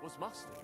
was mastered.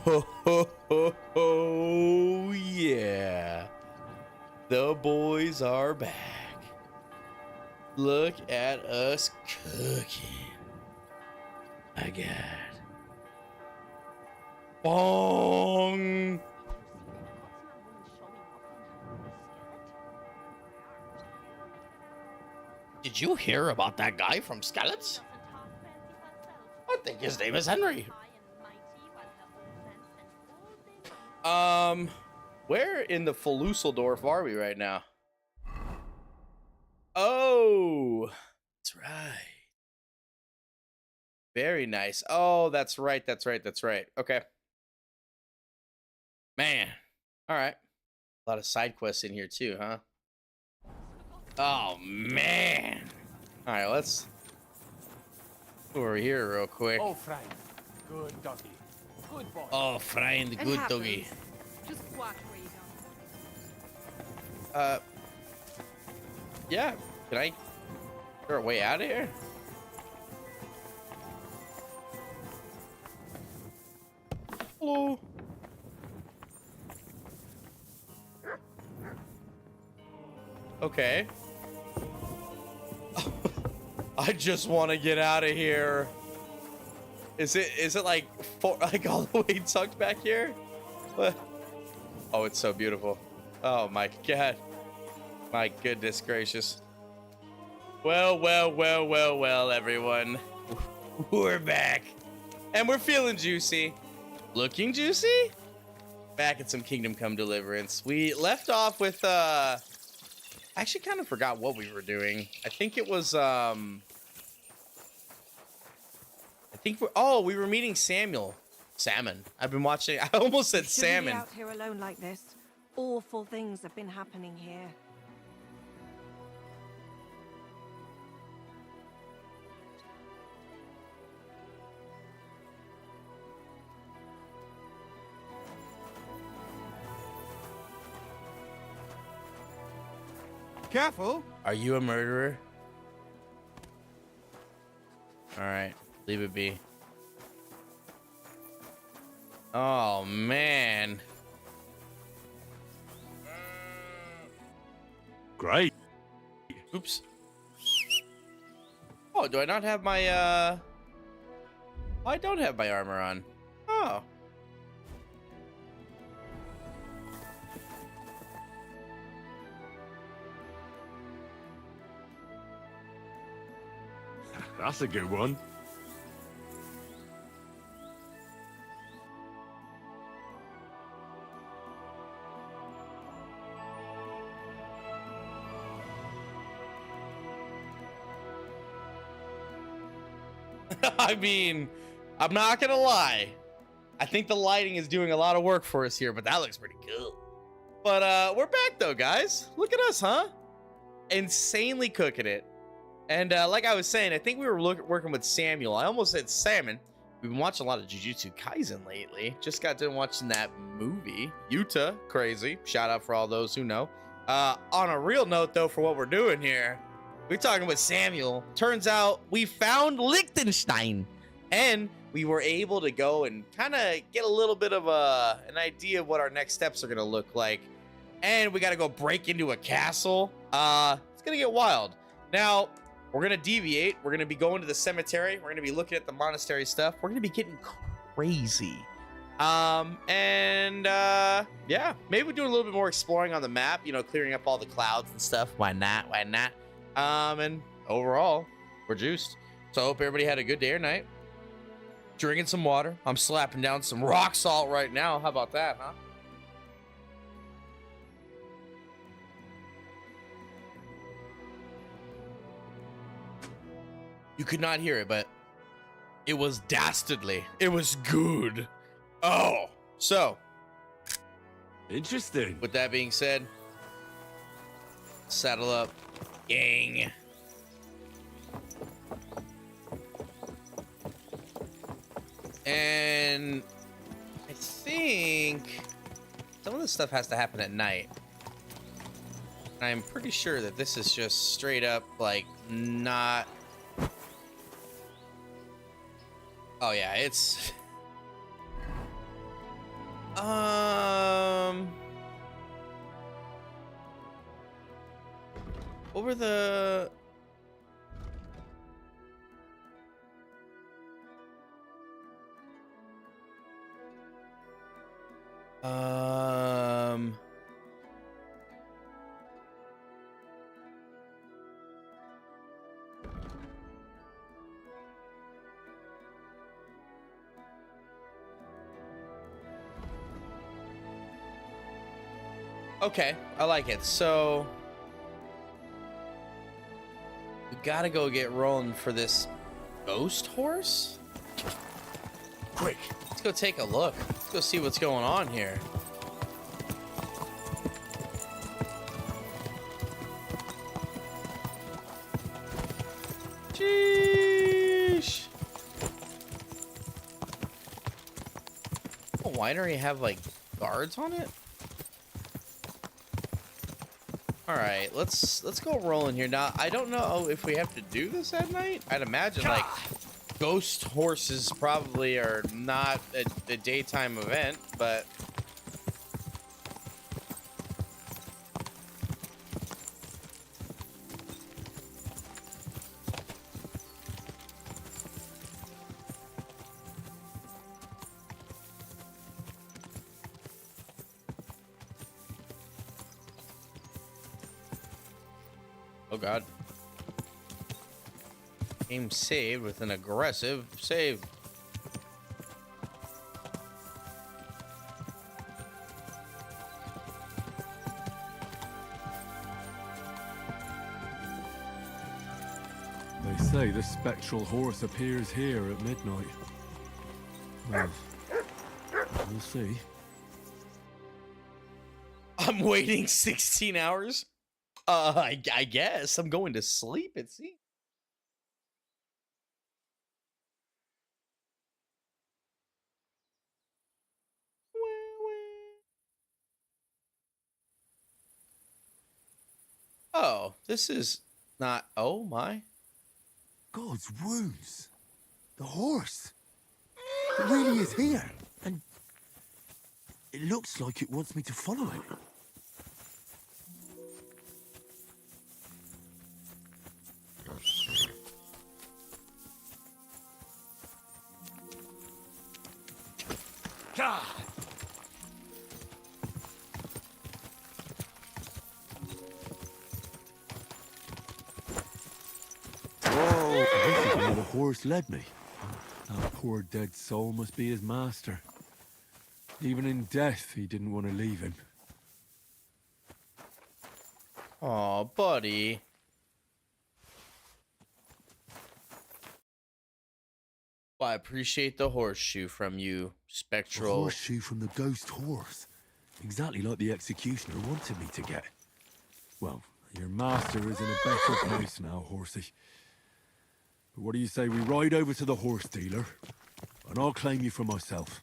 Oh, yeah. The boys are back. Look at us cooking. My God. Bong. Did you hear about that guy from Skeleton? I think his name is Henry. Where in the Felusseldorf are we right now? Oh, that's right. Very nice. Oh, that's right. That's right. That's right. Okay. Man. All right. A lot of side quests in here too, huh? Oh, man. All right, let's go over here real quick. Oh, friend. Good doggy. Good boy. Oh, friend. Good doggy. Just watch where you go. Yeah. Can I figure a way out of here? Hello. Okay. I just want to get out of here. Is it like all the way tucked back here? What? Oh, it's so beautiful. Oh my God. My goodness gracious. Well, everyone. We're back. And we're feeling juicy. Looking juicy? Back at some Kingdom Come Deliverance. We left off with I actually kind of forgot what we were doing. I think it was we were meeting Samuel. Salmon. I've been watching. I almost said salmon. Be out here alone like this. Awful things have been happening here. Careful! Are you a murderer? All right, leave it be. Oh man. Great. Oops. Oh, do I not have my oh, I don't have my armor on. Oh. That's a good one. I mean, I'm not gonna lie. I think the lighting is doing a lot of work for us here, but that looks pretty cool. But we're back though, guys. Look at us, huh? Insanely cooking it. And like I was saying, I think we were working with Samuel. I almost said salmon. We've been watching a lot of Jujutsu Kaisen lately. Just got done watching that movie. Yuta, crazy. Shout out for all those who know. On a real note, though, for what we're doing here, we're talking with Samuel. Turns out we found Liechtenstein. And we were able to go and kind of get a little bit of an idea of what our next steps are going to look like. And we got to go break into a castle. It's going to get wild. Now, we're going to deviate. We're going to be going to the cemetery. We're going to be looking at the monastery stuff. We're going to be getting crazy. Yeah, maybe we'll do a little bit more exploring on the map, you know, clearing up all the clouds and stuff. Why not? Why not? And overall, we're juiced. So I hope everybody had a good day or night. Drinking some water. I'm slapping down some rock salt right now. How about that, huh? You could not hear it, but it was dastardly. It was good. Oh, so Interesting. with that being said, saddle up, gang. And I think some of this stuff has to happen at night. I'm pretty sure that this is just straight up like not. Oh yeah, it's What were the... Okay, I like it. So we gotta go get rolling for this ghost horse. Quick! Let's go take a look. Let's go see what's going on here. Sheesh. Oh, winery have like guards on it? All right, let's go rolling here. Now, I don't know if we have to do this at night. I'd imagine like ghost horses probably are not a daytime event, but oh god. Game saved with an aggressive save. They say the spectral horse appears here at midnight. Well, we'll see. I'm waiting 16 hours. I guess I'm going to sleep, it seems. Oh, this is not. Oh my. God's wounds. The horse. It really is here. And it looks like it wants me to follow it. God! Whoa! This is where the horse led me. That poor dead soul must be his master. Even in death, he didn't want to leave him. Oh, buddy. Well, I appreciate the horseshoe from you, A spectral. horseshoe from the ghost horse. Exactly like the executioner wanted me to get. Well, your master is in a better place now, horsey. But what do you say we ride over to the horse dealer, and I'll claim you for myself.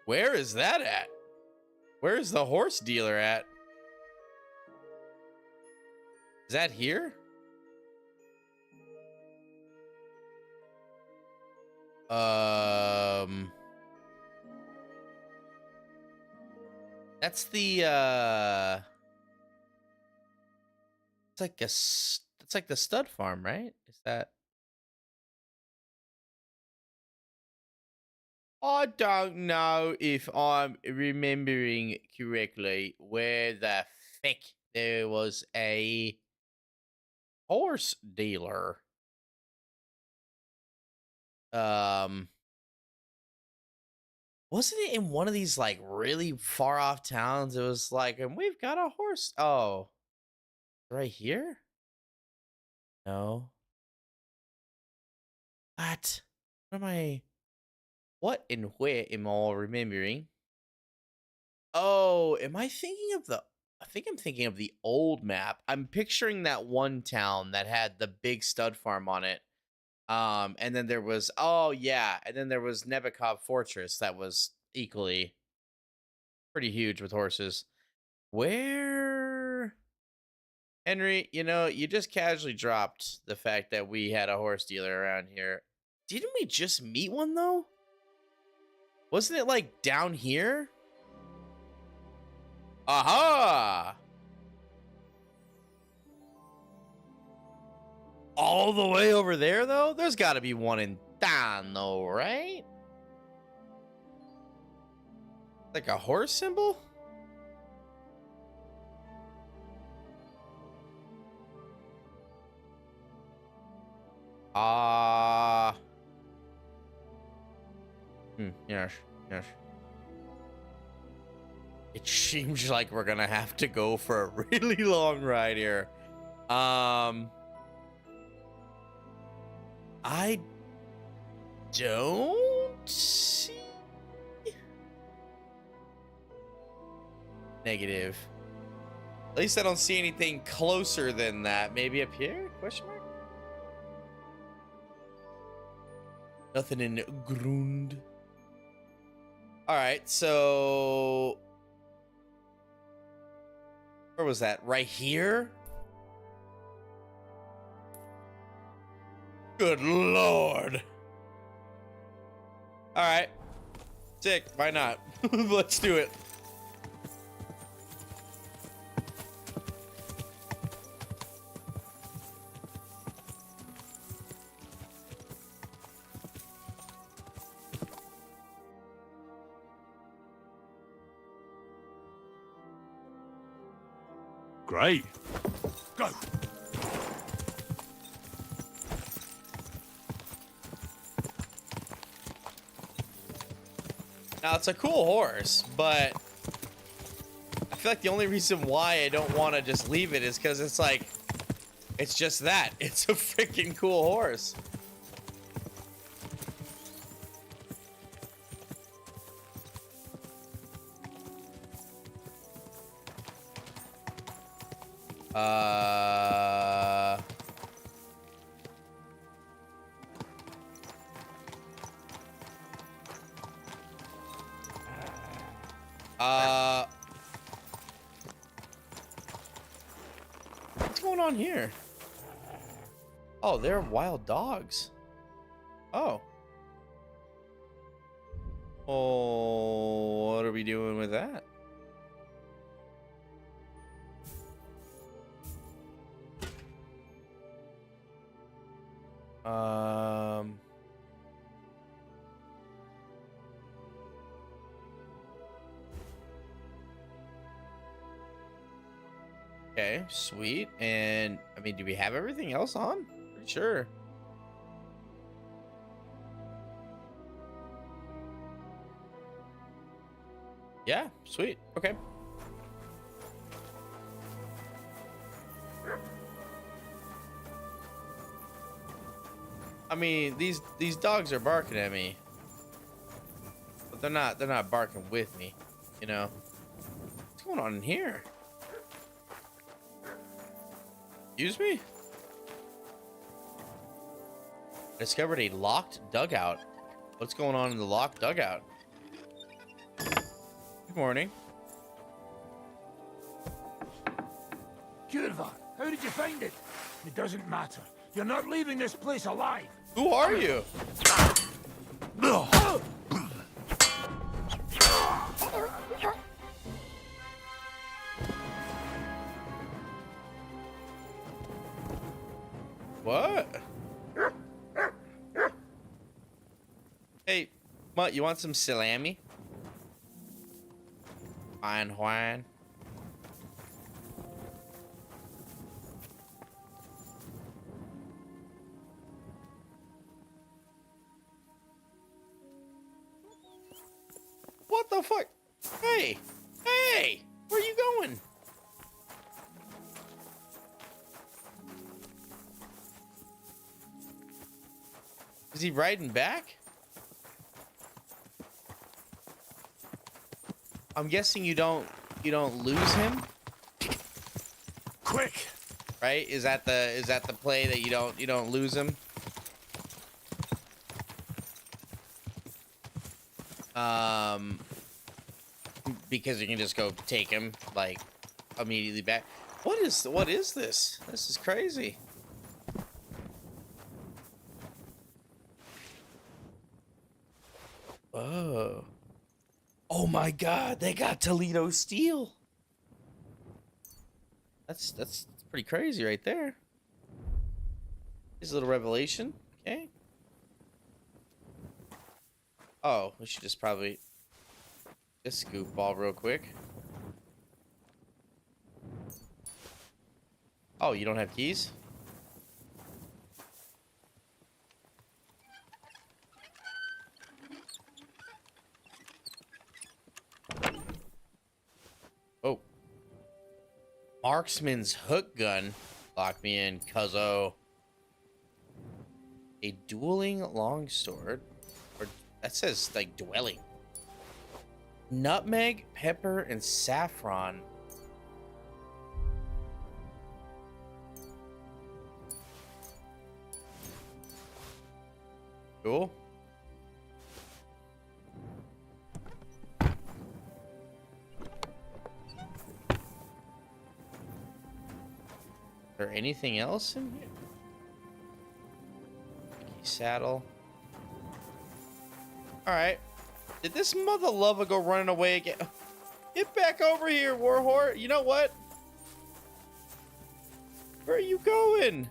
Where is that at? Where is the horse dealer at? Is that here? That's the it's like it's like the stud farm, right? Is that? I don't know if I'm remembering correctly where the feck there was a horse dealer. Wasn't it in one of these like really far off towns? It was like, and we've got a horse. Oh, right here? No. What? What am I? What and where am I remembering? Oh, am I thinking of the? I think I'm thinking of the old map. I'm picturing that one town that had the big stud farm on it. And then there was, oh yeah, and then there was Nebekov Fortress that was equally pretty huge with horses. Where Henry, you know, you just casually dropped the fact that we had a horse dealer around here. Didn't we just meet one, though? Wasn't it, like, down here? Aha! All the way over there, though? There's got to be one in town, though, right? Like a horse symbol? Yes, yes. It seems like we're gonna have to go for a really long ride here. I don't see. Negative. At least I don't see anything closer than that. Maybe up here? Question mark? Nothing in Grund. All right, so where was that? Right here? Good Lord. All right. Sick. Why not? Let's do it. Great. Go. Now, it's a cool horse, but I feel like the only reason why I don't want to just leave it is because it's like, it's just that. It's a freaking cool horse. What's going on here? Oh, they're wild dogs. Oh. Oh, what are we doing with that? Okay, sweet. And I mean, do we have everything else on? Pretty sure. Yeah, sweet. Okay. I mean, these dogs are barking at me. But they're not barking with me, you know. What's going on in here? Excuse me? I discovered a locked dugout. What's going on in the locked dugout? Good morning. Curva, how did you find it? It doesn't matter. You're not leaving this place alive. Who are you? What? Hey, Mutt, you want some salami? Fine wine. What the fuck? Hey! Hey! Where are you going? Is he riding back? I'm guessing you don't lose him, Quick! right? Is that the play that you don't lose him? Because you can just go take him like immediately back. What is this? This is crazy. Oh. Oh my god, they got Toledo steel. That's pretty crazy right there. Here's a little revelation. Okay. Oh, we should just probably just goofball real quick. Oh, you don't have keys? Oh. Marksman's hook gun. Lock me in, cuzzo. A dueling longsword. Or that says like dwelling. Nutmeg, pepper, and saffron. Cool. Is there anything else in here? Saddle. Alright. Did this mother lover go running away again? Get back over here, Warhort. You know what? Where are you going?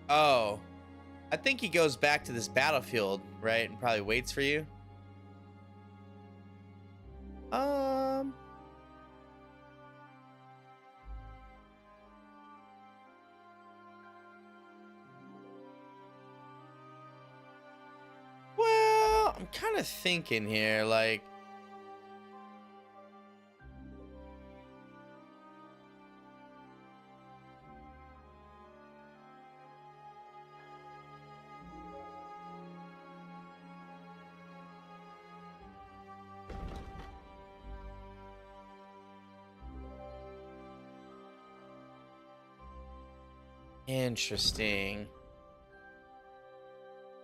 Oh. I think he goes back to this battlefield, right? And probably waits for you. Well, I'm kind of thinking here, like, interesting.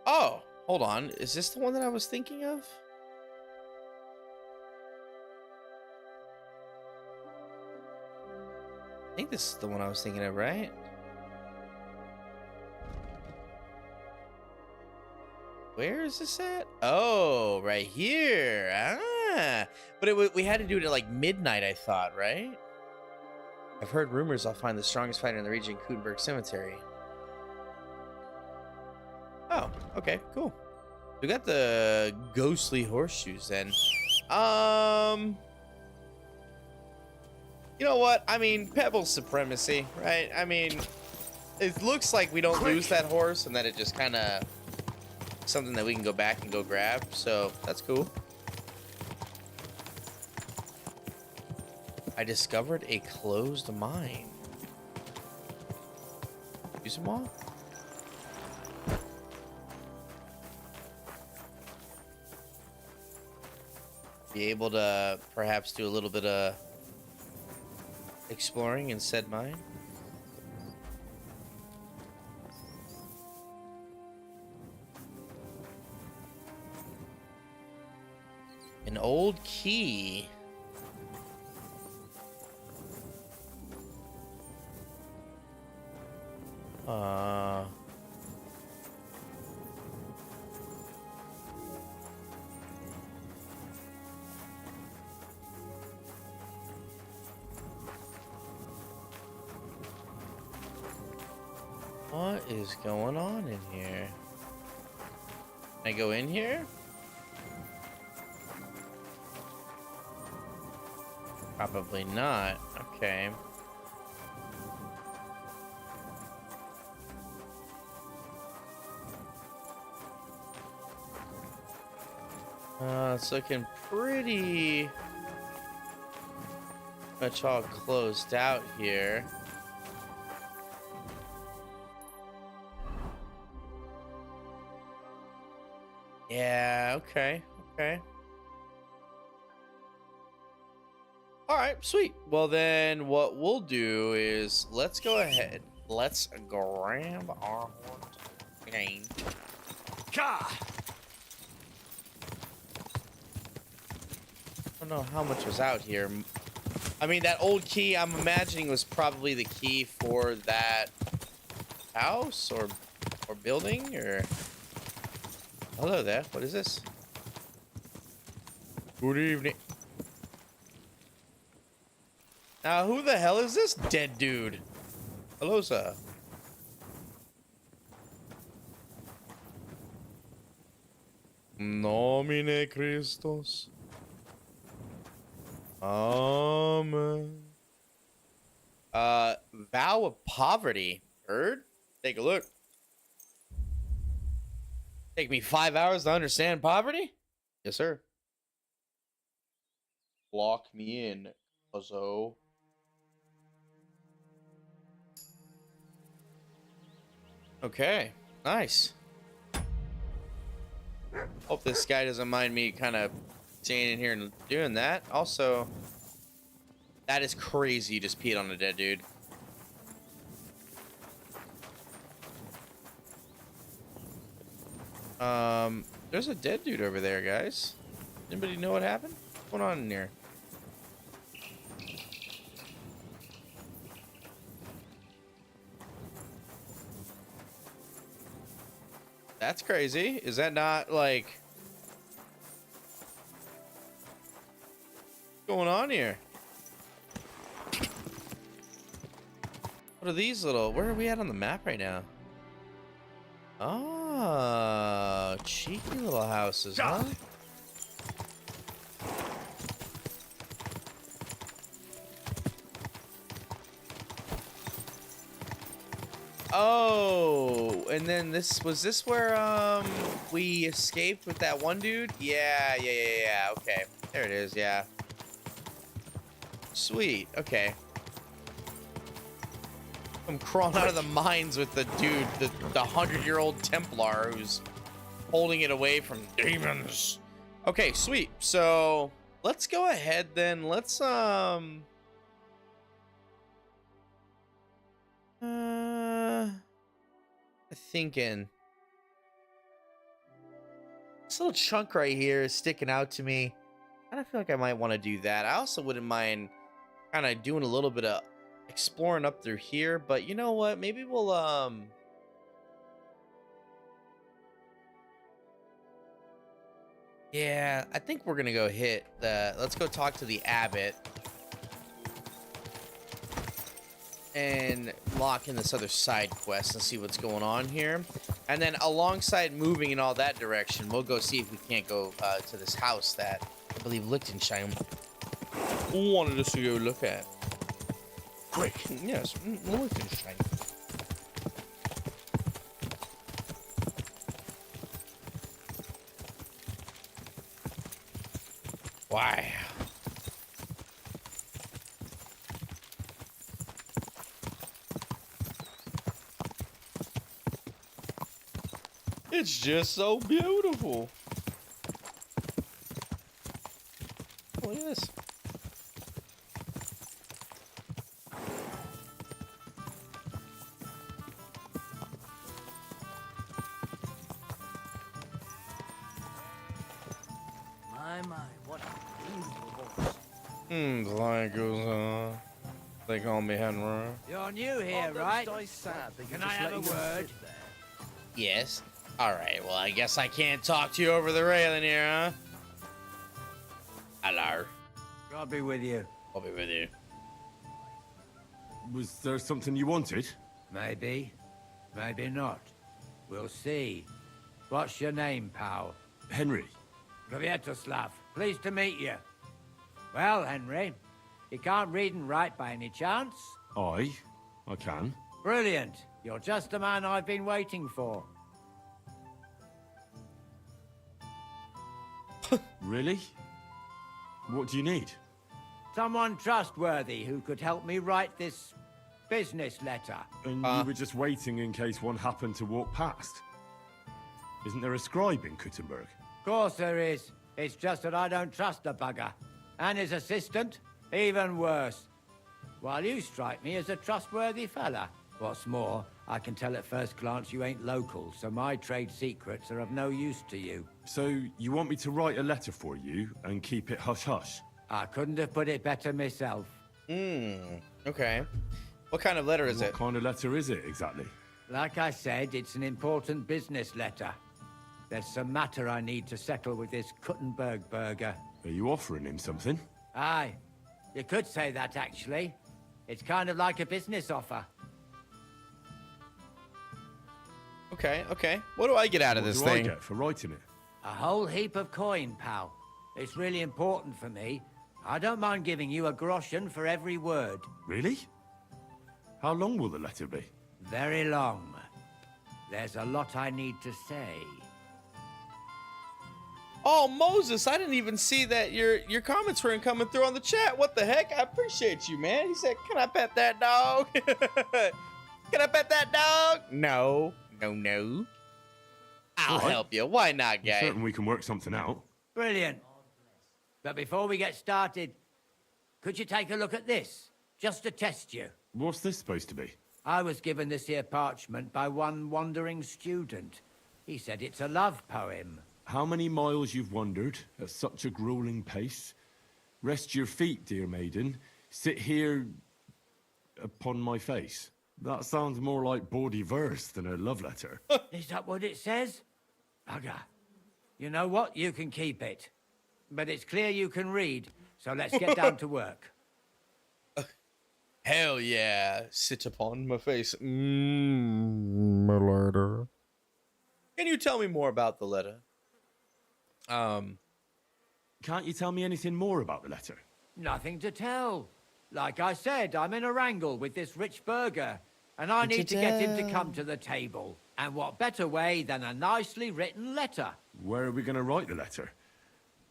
Oh, hold on. Is this the one that I was thinking of? I think this is the one I was thinking of, right? Where is this at? Oh, right here. Ah, but we had to do it at like midnight, I thought, right? I've heard rumors I'll find the strongest fighter in the region, Kutenberg Cemetery. Oh, okay, cool. We got the ghostly horseshoes then. You know what? I mean, Pebble supremacy, right? I mean, it looks like we don't lose that horse and that it just kind of something that we can go back and go grab. So that's cool. I discovered a closed mine. Use them all? Be able to perhaps do a little bit of exploring in said mine. An old key. What is going on in here? Can I go in here? Probably not. Okay. It's looking pretty much all closed out here. Yeah, okay, okay. All right, sweet. Well, then what we'll do is let's go ahead. Let's grab our game. Ka! Oh don't know how much was out here. I mean, that old key, I'm imagining, was probably the key for that house or building, or... Hello there. What is this? Good evening. Now, who the hell is this dead dude? Hello, sir. Nomine Christus. Amen. Vow of poverty. Heard? Take a look. Take me 5 hours to understand poverty? Yes, sir. Lock me in, cuzzo. Okay, nice. Hope this guy doesn't mind me kind of staying in here and doing that. Also, that is crazy. You just peed on a dead dude. There's a dead dude over there, guys. Anybody know what happened? What's going on in here? That's crazy. Is that not like... What's going on here? What are these little... Where are we at on the map right now? Ah, cheeky little houses, huh? Oh, and then this was this where we escaped with that one dude? Yeah. Okay, there it is. Yeah. Sweet. Okay. I'm crawling out of the mines with the dude, the 100-year-old Templar who's holding it away from demons. Okay, sweet. So let's go ahead then. Let's thinking this little chunk right here is sticking out to me. I feel like I might want to do that. I also wouldn't mind kind of doing a little bit of exploring up through here, but you know what? Maybe we'll yeah, I think we're gonna go hit the... Let's go talk to the abbot and lock in this other side quest and see what's going on here. And then alongside moving in all that direction, we'll go see if we can't go to this house that I believe Liechtenstein wanted us to go look at. Quick. Yes, Liechtenstein. Why? It's just so beautiful. Look at this. My, what a beautiful horse. Thank you, they call me Henry. You're new here, right? Can I have a word? Yes. All right. Well, I guess I can't talk to you over the railing here, huh? Hello. God be with you. I'll be with you. Was there something you wanted? Maybe. Maybe not. We'll see. What's your name, pal? Henry. Kvietoslav. Pleased to meet you. Well, Henry, you can't read and write by any chance? I can. Brilliant. You're just the man I've been waiting for. Really? What do you need? Someone trustworthy who could help me write this business letter. And you were just waiting in case one happened to walk past. Isn't there a scribe in Kuttenberg? Of course there is. It's just that I don't trust the bugger. And his assistant, even worse. While you strike me as a trustworthy fella. What's more, I can tell at first glance you ain't local, so my trade secrets are of no use to you. So you want me to write a letter for you and keep it hush-hush? I couldn't have put it better myself. Okay. What kind of letter is What it? kind of letter is it, exactly? Like I said, it's an important business letter. There's some matter I need to settle with this Kuttenberg burger. Are you offering him something? Aye, you could say that, actually. It's kind of like a business offer. Okay, okay. What do I get out of What this do I thing? get for writing it? A whole heap of coin, pal. It's really important for me. I don't mind giving you a groschen for every word. Really? How long will the letter be? Very long. There's a lot I need to say. Oh, Moses, I didn't even see that your comments weren't coming through on the chat. What the heck? I appreciate you, man. He said, can I pet that dog? Can I pet that dog? No. No. I'll All right. help you. Why not, I'm guy? certain we can work something out. Brilliant. But before we get started, could you take a look at this? Just to test you. What's this supposed to be? I was given this here parchment by one wandering student. He said it's a love poem. How many miles you've wandered at such a grueling pace? Rest your feet, dear maiden. Sit here upon my face. That sounds more like bawdy verse than a love letter. Is that what it says? Bugger. You know what? You can keep it. But it's clear you can read, so let's get down to work. Hell yeah. Sit upon my face. My letter. Can you tell me more about the letter? Can't you tell me anything more about the letter? Nothing to tell. Like I said, I'm in a wrangle with this rich burger, and I need to get him to come to the table. And what better way than a nicely written letter? Where are we going to write the letter?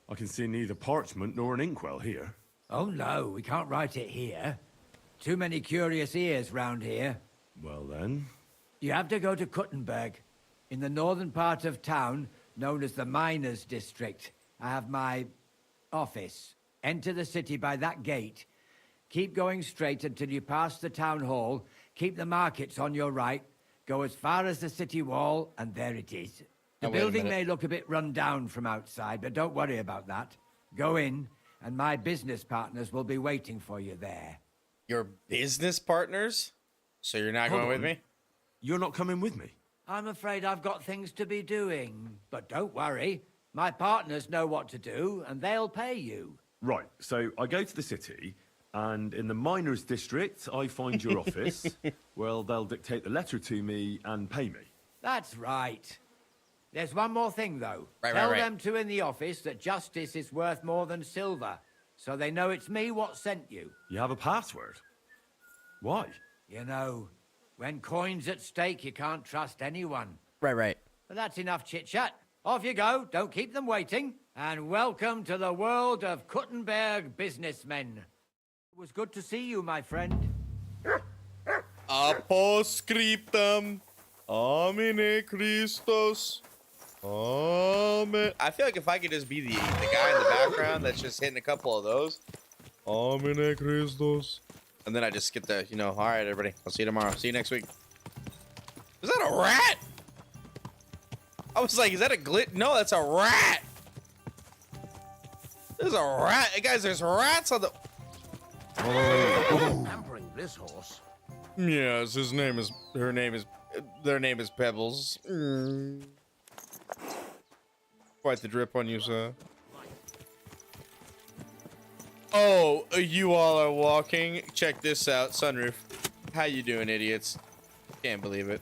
I can see neither parchment nor an inkwell here. Oh no, we can't write it here. Too many curious ears round here. Well then, You have to go to Kuttenberg, in the northern part of town, known as the Miners' District. I have my office. Enter the city by that gate. Keep going straight until you pass the town hall. Keep the markets on your right. Go as far as the city wall, and there it is. The Now, wait a building minute. may look a bit run down from outside, but don't worry about that. Go in, and my business partners will be waiting for you there. Your business partners? So you're not Hold going with on. me? you're not coming with me. I'm afraid I've got things to be doing. But don't worry. My partners know what to do, and they'll pay you. Right, so I go to the city, and in the miners' district, I find your office. Well, they'll dictate the letter to me and pay me. That's right. There's one more thing, though. Right. Tell them two in the office that justice is worth more than silver, so they know it's me what sent you. You have a password? Why? You know, when coin's at stake, you can't trust anyone. Right. But that's enough chit-chat. Off you go. Don't keep them waiting. And welcome to the world of Kuttenberg businessmen. It was good to see you, my friend. Aposcriptum. Amine Christos. Amen. I feel like if I could just be the guy in the background that's just hitting a couple of those. Amine Christos. And then I just get the, all right, everybody. I'll see you tomorrow. See you next week. Is that a rat? I was like, is that a glitch? No, that's a rat. There's a rat. Hey, guys, there's rats on the... Pampering this horse. Yes, their name is Pebbles. Quite the drip on you, sir. Oh, you all are walking. Check this out, sunroof. How you doing, idiots? Can't believe it.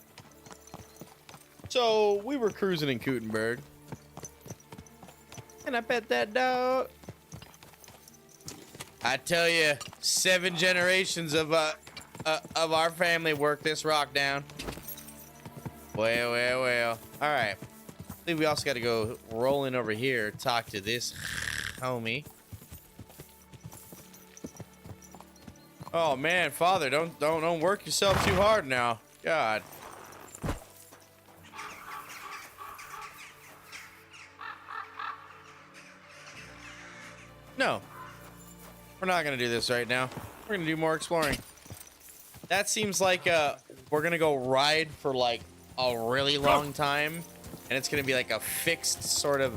So, we were cruising in Kuttenberg. Can I pet that dog? I tell you, 7 generations of our family worked this rock down. Well. All right. I think we also got to go rolling over here, talk to this homie. Oh man, Father, don't work yourself too hard now. God. No. We're not gonna do this right now. We're gonna do more exploring. That seems like we're gonna go ride for like a really long time, and it's gonna be like a fixed sort of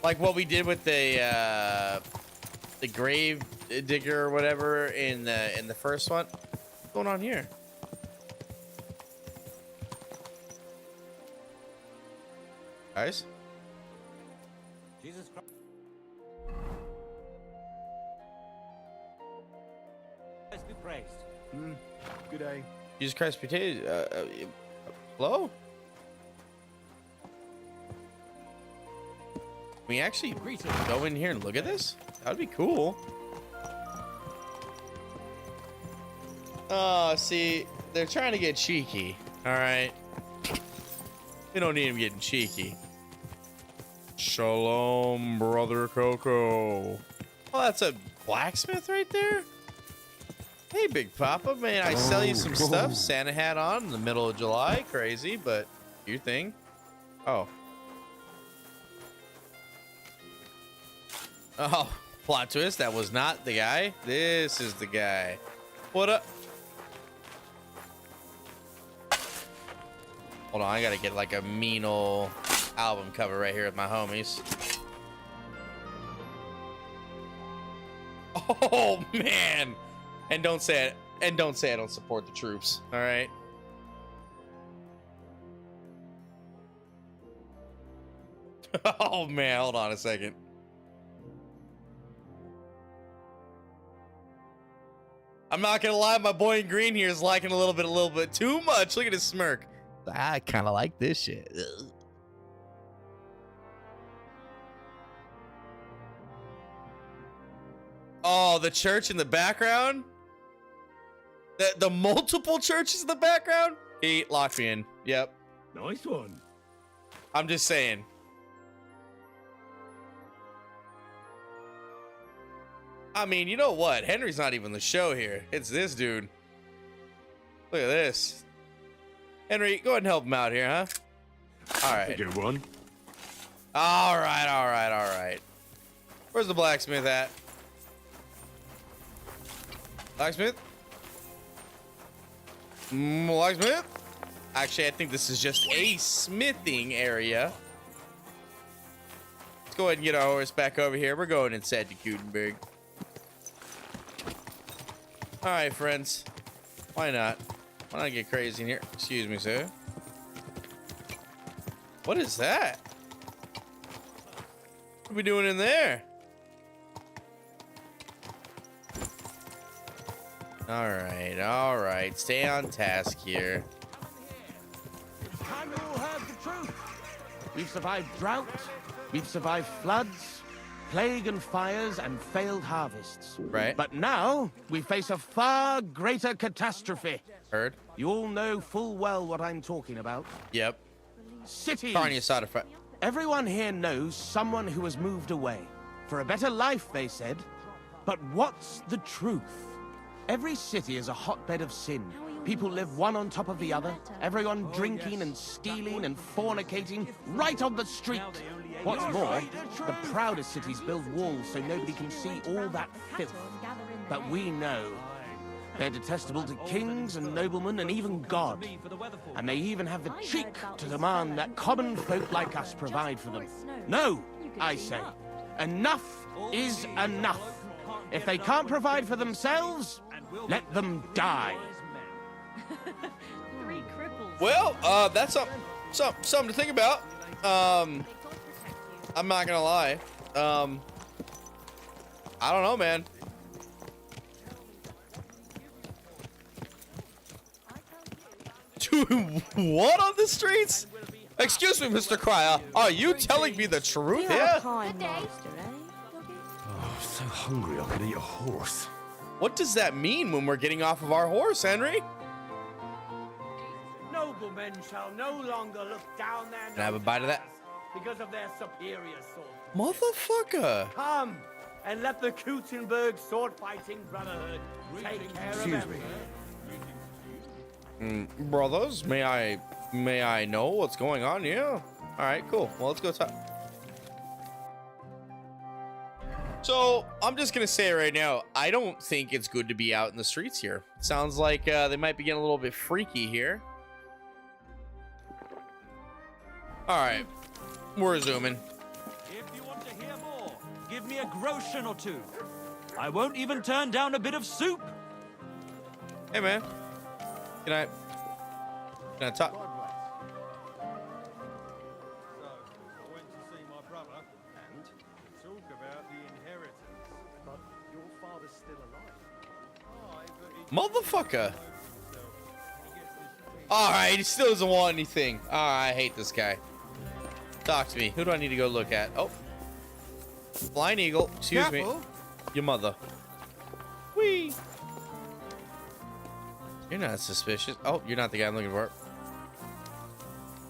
Like what we did with the grave digger or whatever in the first one. What's going on here? Guys? Jesus Christ. Be praised. Good day. Jesus Christ, potato. Hello? Can we actually go in here and look at this? That'd be cool. Oh, see, they're trying to get cheeky. All right. We don't need him getting cheeky. Shalom, brother Coco. Oh, that's a blacksmith right there. Hey, Big Papa, man, I sell you some stuff. Santa hat on in the middle of July. Crazy, but your thing. Oh. Oh, plot twist. That was not the guy. This is the guy. What up? Hold on, I gotta get like a mean old album cover right here with my homies. Oh man. And don't say it. And don't say I don't support the troops. All right. Oh man, hold on a second. I'm not gonna lie, my boy in green here is liking a little bit too much. Look at his smirk. I kind of like this shit. Ugh. Oh, the church in the background. The multiple churches in the background. He locked me in. Yep. Nice one. I'm just saying. I mean, you know what? Henry's not even the show here. It's this dude. Look at this. Henry, go ahead and help him out here, huh? All right. Good one. All right. Where's the blacksmith at? Blacksmith? Blacksmith? Actually, I think this is just a smithing area. Let's go ahead and get our horse back over here. We're going inside to Gutenberg. All right, friends. Why not? Why not get crazy in here? Excuse me, sir. What is that? What are we doing in there? All right. Stay on task here. It's time you all heard the truth. We've survived drought, we've survived floods, plague and fires, and failed harvests. Right. But now we face a far greater catastrophe. Heard? You all know full well what I'm talking about. Yep. Cities. Carnia Sodify. Everyone here knows someone who has moved away. For a better life, they said. But what's the truth? Every city is a hotbed of sin. People live one on top of the other. Everyone drinking and stealing and fornicating right on the street. What's more, the proudest cities build walls so nobody can see all that filth. But we know they're detestable to kings and noblemen and even God. And they even have the cheek to demand that common folk like us provide for them. No, I say. Enough is enough. If they can't provide for themselves, let them die. Well, that's something to think about. I'm not gonna lie. I don't know, man. Doing what on the streets? Excuse me, Mr. Cryer. Are you telling me the truth? Yeah. Oh, so hungry I could eat a horse. What does that mean when we're getting off of our horse, Henry? Noblemen shall no longer look down their Can I have a bite of that? because of their superior sword. Motherfucker. Come and let the Gutenberg sword-fighting brotherhood take care of everything. Brothers, may I know what's going on? Yeah. All right, cool. Well, let's go talk. So I'm just gonna say right now, I don't think it's good to be out in the streets here. Sounds like they might be getting a little bit freaky here. All right, we're zooming. If you want to hear me a groschen or two. I won't even turn down a bit of soup. Hey, man. Can I talk? So, I went to see my brother and talk about the inheritance. But your father's still alive. Aye, but he Motherfucker. himself. He gets this Alright, he still doesn't want anything. I hate this guy. Talk to me. Who do I need to go look at? Oh. Flying eagle. Excuse me. Your mother. Whee! You're not suspicious. Oh, you're not the guy I'm looking for.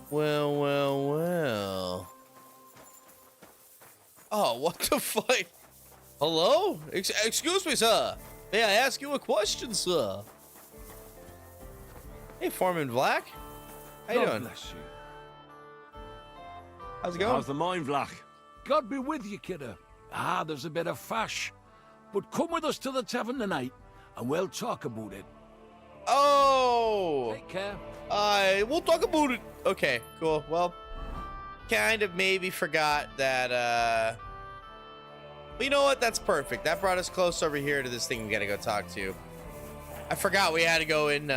Well, well, well. Oh, what the fuck? Hello? Excuse me, sir. May I ask you a question, sir? Hey, Foreman Black. How you doing? Bless you. How's it going? How's the mine, Vlach? God be with you, kidder. Ah, there's a bit of fash. But come with us to the tavern tonight, and we'll talk about it. Oh! Take care. We'll talk about it. Okay, cool. Well, kind of maybe forgot that, but you know what? That's perfect. That brought us close over here to this thing we gotta go talk to. I forgot we had to go in,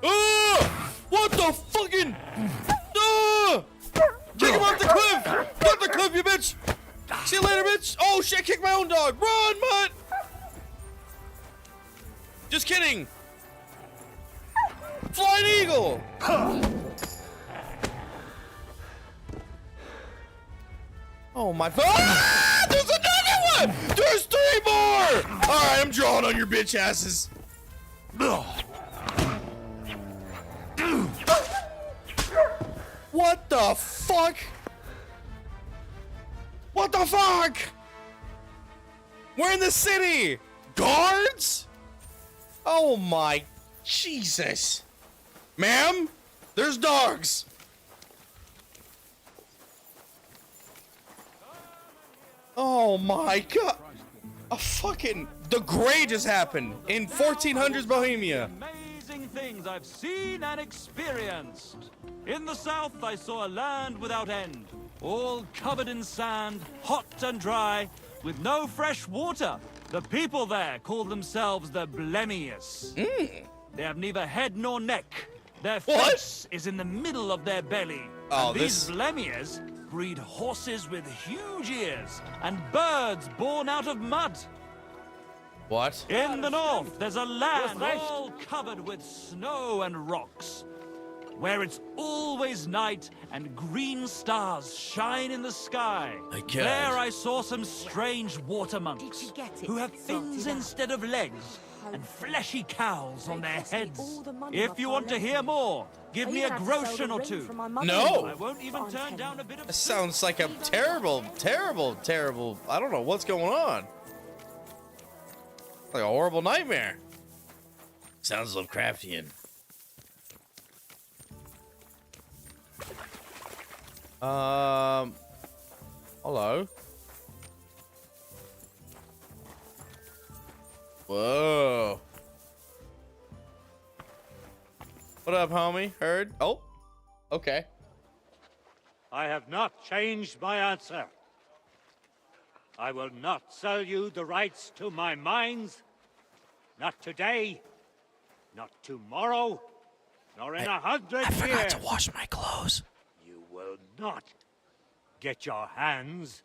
what the fucking? Kick him off the cliff! Get off the cliff, you bitch! See you later, bitch! Oh shit, kick my own dog! Run, mutt! Just kidding! Flying eagle! Oh my... Ah! There's another one! There's 3 more! Alright, I'm drawing on your bitch asses. What the fuck? What the fuck? We're in the city! Guards? Oh my Jesus. Ma'am, there's dogs. Oh my god. The Grey just happened in 1400s Bohemia. Amazing things I've seen and experienced. In the south, I saw a land without end, all covered in sand, hot and dry, with no fresh water. The people there call themselves the Blemius. They have neither head nor neck. Their What? face is in the middle of their belly. Oh, And these Blemius breed horses with huge ears and birds born out of mud. What? In the north, there's a land all covered with snow and rocks, where it's always night and green stars shine in the sky. My God. There I saw some strange water monks Did you get it? who have fins Sorted out. instead of legs and fleshy cowls on their cost me heads. all the money If my you father want to left hear me. more, give I me even a had to sell the groschen or ring two. from my No. mother-in-law. I won't even I'm turn telling down you. a bit of That soup. sounds like a terrible, terrible, terrible. I don't know what's going on. Like a horrible nightmare. Sounds Lovecraftian. Hello. Whoa. What up, homie? Heard? Oh, okay. I have not changed my answer. I will not sell you the rights to my mines. Not today, not tomorrow, nor in 100 years. wash my clothes. You will not get your hands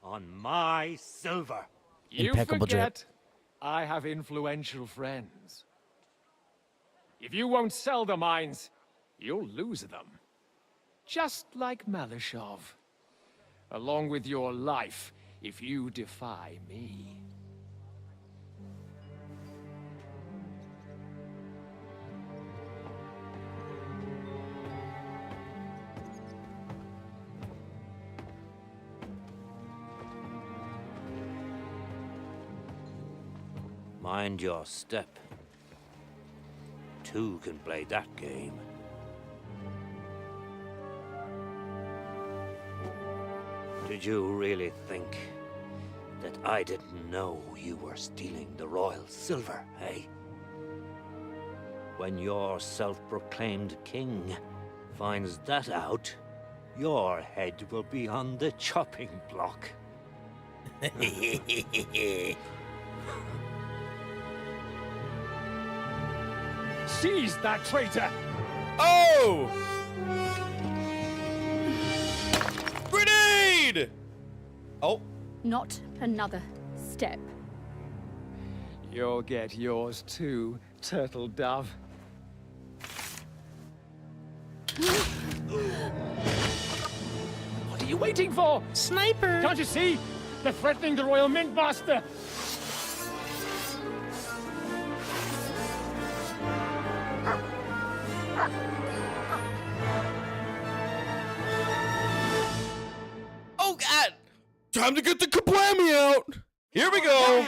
on my silver. You Impeccable drip. forget I have influential friends. If you won't sell the mines, you'll lose them. Just like Malishov. Along with your life, if you defy me. Mind your step. Two can play that game. Did you really think that I didn't know you were stealing the royal silver, eh? When your self-proclaimed king finds that out, Your head will be on the chopping block. Seize that traitor! Oh! Grenade! Oh. Not another step. You'll get yours too, turtle dove. What are you waiting for? Sniper! Can't you see? They're threatening the Royal Mint Master! Oh, God! Time to get the kablammy out! Here we go!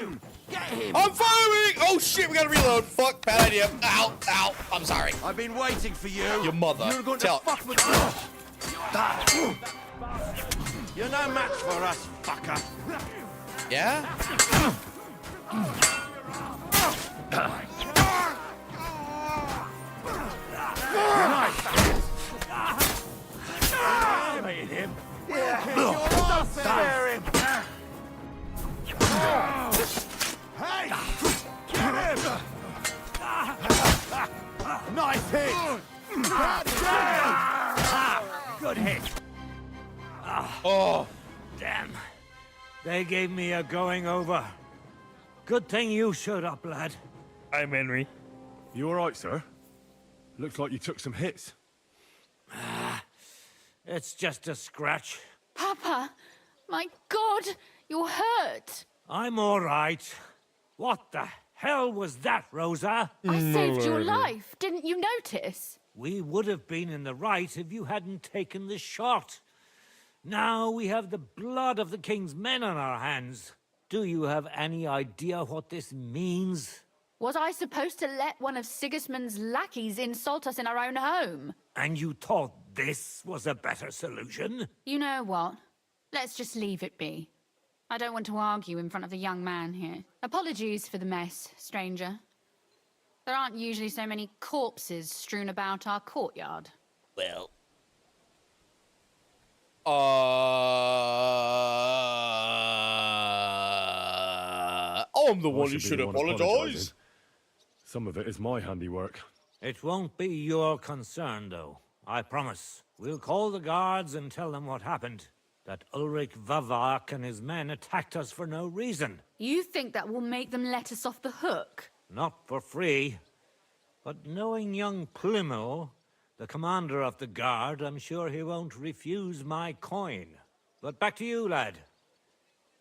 I'm firing! Oh, shit, we gotta reload. Fuck, bad idea. Ow, ow. I'm sorry. I've been waiting for you. Your mother. You're going Tell- to fuck with You're no match for us, fucker. Yeah? Animated him. Spare him. Hey! Get him! Nice hit! Good hit. Oh. Damn. They gave me a going over. Good thing you showed up, lad. I'm Henry. You all right, sir? Looks like you took some hits. It's just a scratch. Papa! My God! You're hurt! I'm all right. What the hell was that, Rosa? I saved your life. Didn't you notice? We would have been in the right if you hadn't taken the shot. Now we have the blood of the king's men on our hands. Do you have any idea what this means? Was I supposed to let one of Sigismund's lackeys insult us in our own home? And you thought this was a better solution? You know what? Let's just leave it be. I don't want to argue in front of the young man here. Apologies for the mess, stranger. There aren't usually so many corpses strewn about our courtyard. Well. I'm the one who should apologize. apologising. Some of it is my handiwork. It won't be your concern, though. I promise. We'll call the guards and tell them what happened. That Ulrich Vavak and his men attacked us for no reason. You think that will make them let us off the hook? Not for free. But knowing young Plimo, the commander of the guard, I'm sure he won't refuse my coin. But back to you, lad.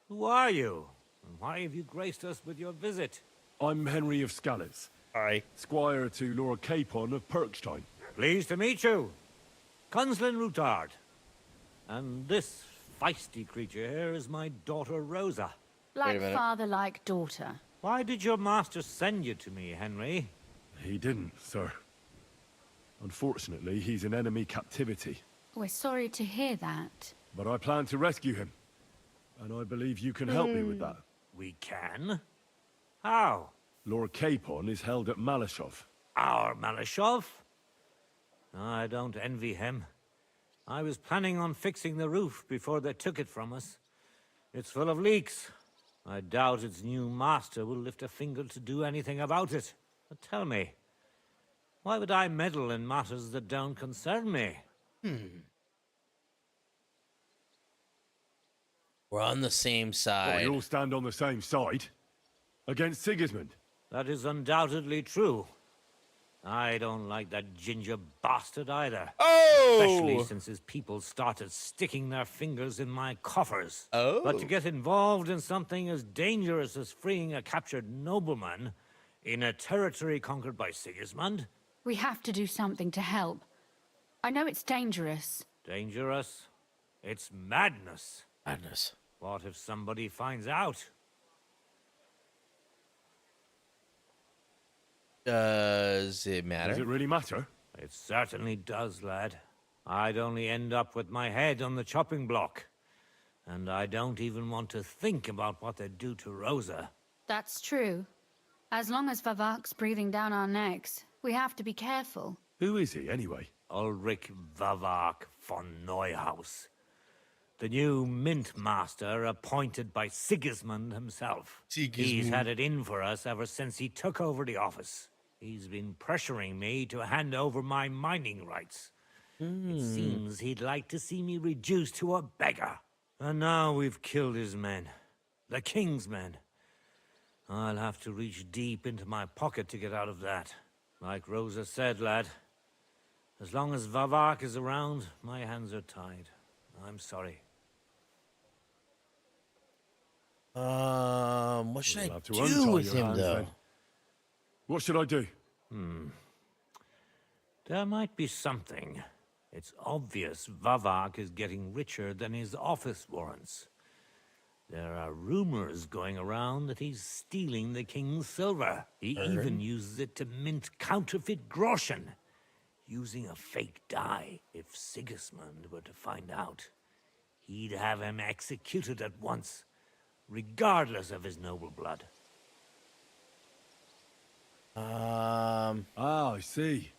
Who are you? And why have you graced us with your visit? I'm Henry of Skalitz, Aye. squire to Lord Capon of Perkstein. Pleased to meet you. Conslin Routard. And this feisty creature here is my daughter Rosa. Like minute. father, like daughter. Why did your master send you to me, Henry? He didn't, sir. Unfortunately, he's in enemy captivity. We're sorry to hear that. But I plan to rescue him. And I believe you can help me with that. We can? How? Lord Capon is held at Malashov. Our Malashov? I don't envy him. I was planning on fixing the roof before they took it from us. It's full of leaks. I doubt its new master will lift a finger to do anything about it. But tell me, why would I meddle in matters that don't concern me? We're on the same Well, side. you all stand on the same side. Against Sigismund. That is undoubtedly true. I don't like that ginger bastard either. Especially Oh! since his people started sticking their fingers in my coffers. Oh. But to get involved in something as dangerous as freeing a captured nobleman in a territory conquered by Sigismund? We have to do something to help. I know it's dangerous. Dangerous? It's madness. Madness. What if somebody finds out? Does it matter? Does it really matter? It certainly does, lad. I'd only end up with my head on the chopping block. And I don't even want to think about what they'd do to Rosa. That's true. As long as Vavak's breathing down our necks, we have to be careful. Who is he, anyway? Ulrich Vavak, von Neuhaus, the new mint master appointed by Sigismund himself. He's had it in for us ever since he took over the office. He's been pressuring me to hand over my mining rights. It seems he'd like to see me reduced to a beggar. And now we've killed his men. The king's men. I'll have to reach deep into my pocket to get out of that. Like Rosa said, lad, as long as Vavak is around, my hands are tied. I'm sorry. What should You'll I have to do untie with your him, hands, though? then. What should I do? There might be something. It's obvious Vavak is getting richer than his office warrants. There are rumors going around that he's stealing the king's silver. He even uses it to mint counterfeit groschen, using a fake dye. If Sigismund were to find out, he'd have him executed at once, regardless of his noble blood. Ah, I see.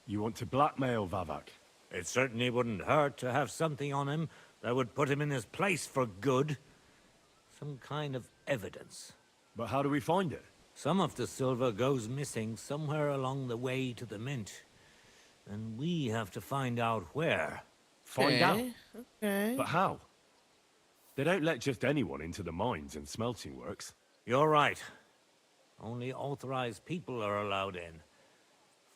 You want to blackmail Vavak? It certainly wouldn't hurt to have something on him that would put him in his place for good. Some kind of evidence. But how do we find it? Some of the silver goes missing somewhere along the way to the mint. And we have to find out where. Find out? Okay. But how? They don't let just anyone into the mines and smelting works. You're right. Only authorized people are allowed in.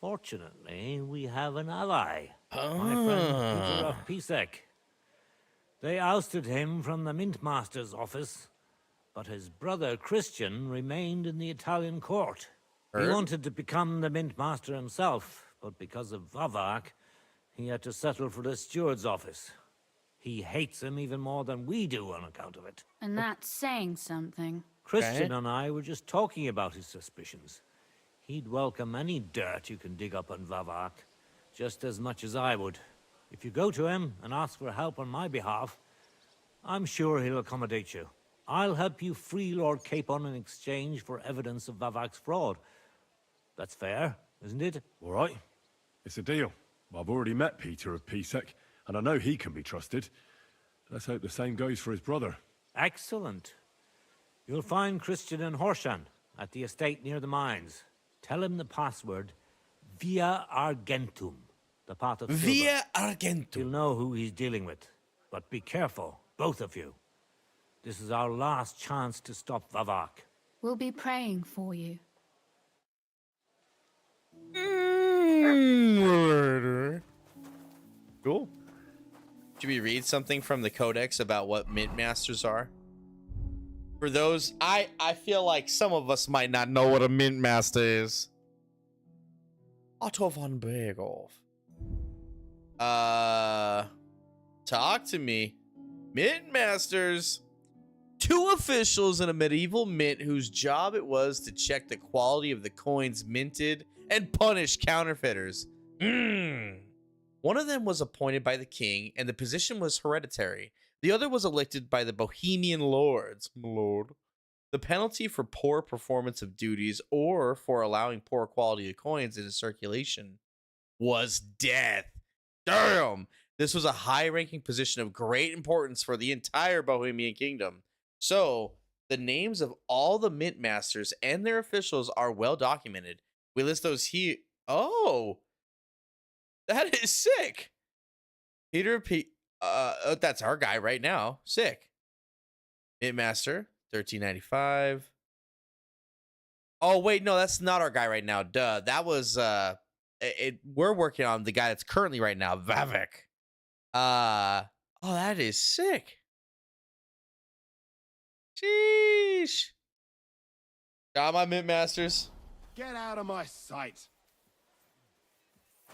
Fortunately, we have an ally. My friend Peter of Pisek. They ousted him from the Mint Master's office, but his brother Christian remained in the Italian court. He wanted to become the Mint Master himself, but because of Vavak, he had to settle for the steward's office. He hates him even more than we do on account of it. And that's saying something. Christian and I were just talking about his suspicions. He'd welcome any dirt you can dig up on Vavak, just as much as I would. If you go to him and ask for help on my behalf, I'm sure he'll accommodate you. I'll help you free Lord Capon in exchange for evidence of Vavak's fraud. That's fair, isn't it? All right. It's a deal. I've already met Peter of Pisek, and I know he can be trusted. Let's hope the same goes for his brother. Excellent. You'll find Christian and Horshan at the estate near the mines. Tell him the password, Via Argentum, the path of silver. Via Argentum. He'll know who he's dealing with. But be careful, both of you. This is our last chance to stop Vavak. We'll be praying for you. Cool. Should we read something from the Codex about what Mint Masters are? For those, I feel like some of us might not know what a Mint Master is. Otto von Bregov. Talk to me. Mint Masters. Two officials in a medieval mint whose job it was to check the quality of the coins minted and punish counterfeiters. One of them was appointed by the king, and the position was hereditary. The other was elected by the Bohemian lords. Lord. The penalty for poor performance of duties or for allowing poor quality of coins into circulation was death. Damn! This was a high-ranking position of great importance for the entire Bohemian kingdom. So, the names of all the mint masters and their officials are well documented. We list those here. Oh! That is sick! Peter P. That's our guy right now. Sick. Mint Master, 1395. Oh, wait, no, that's not our guy right now. Duh. That was, we're working on the guy that's currently right now, Vavik. Oh, that is sick. Sheesh. Got my Mint Masters. Get out of my sight.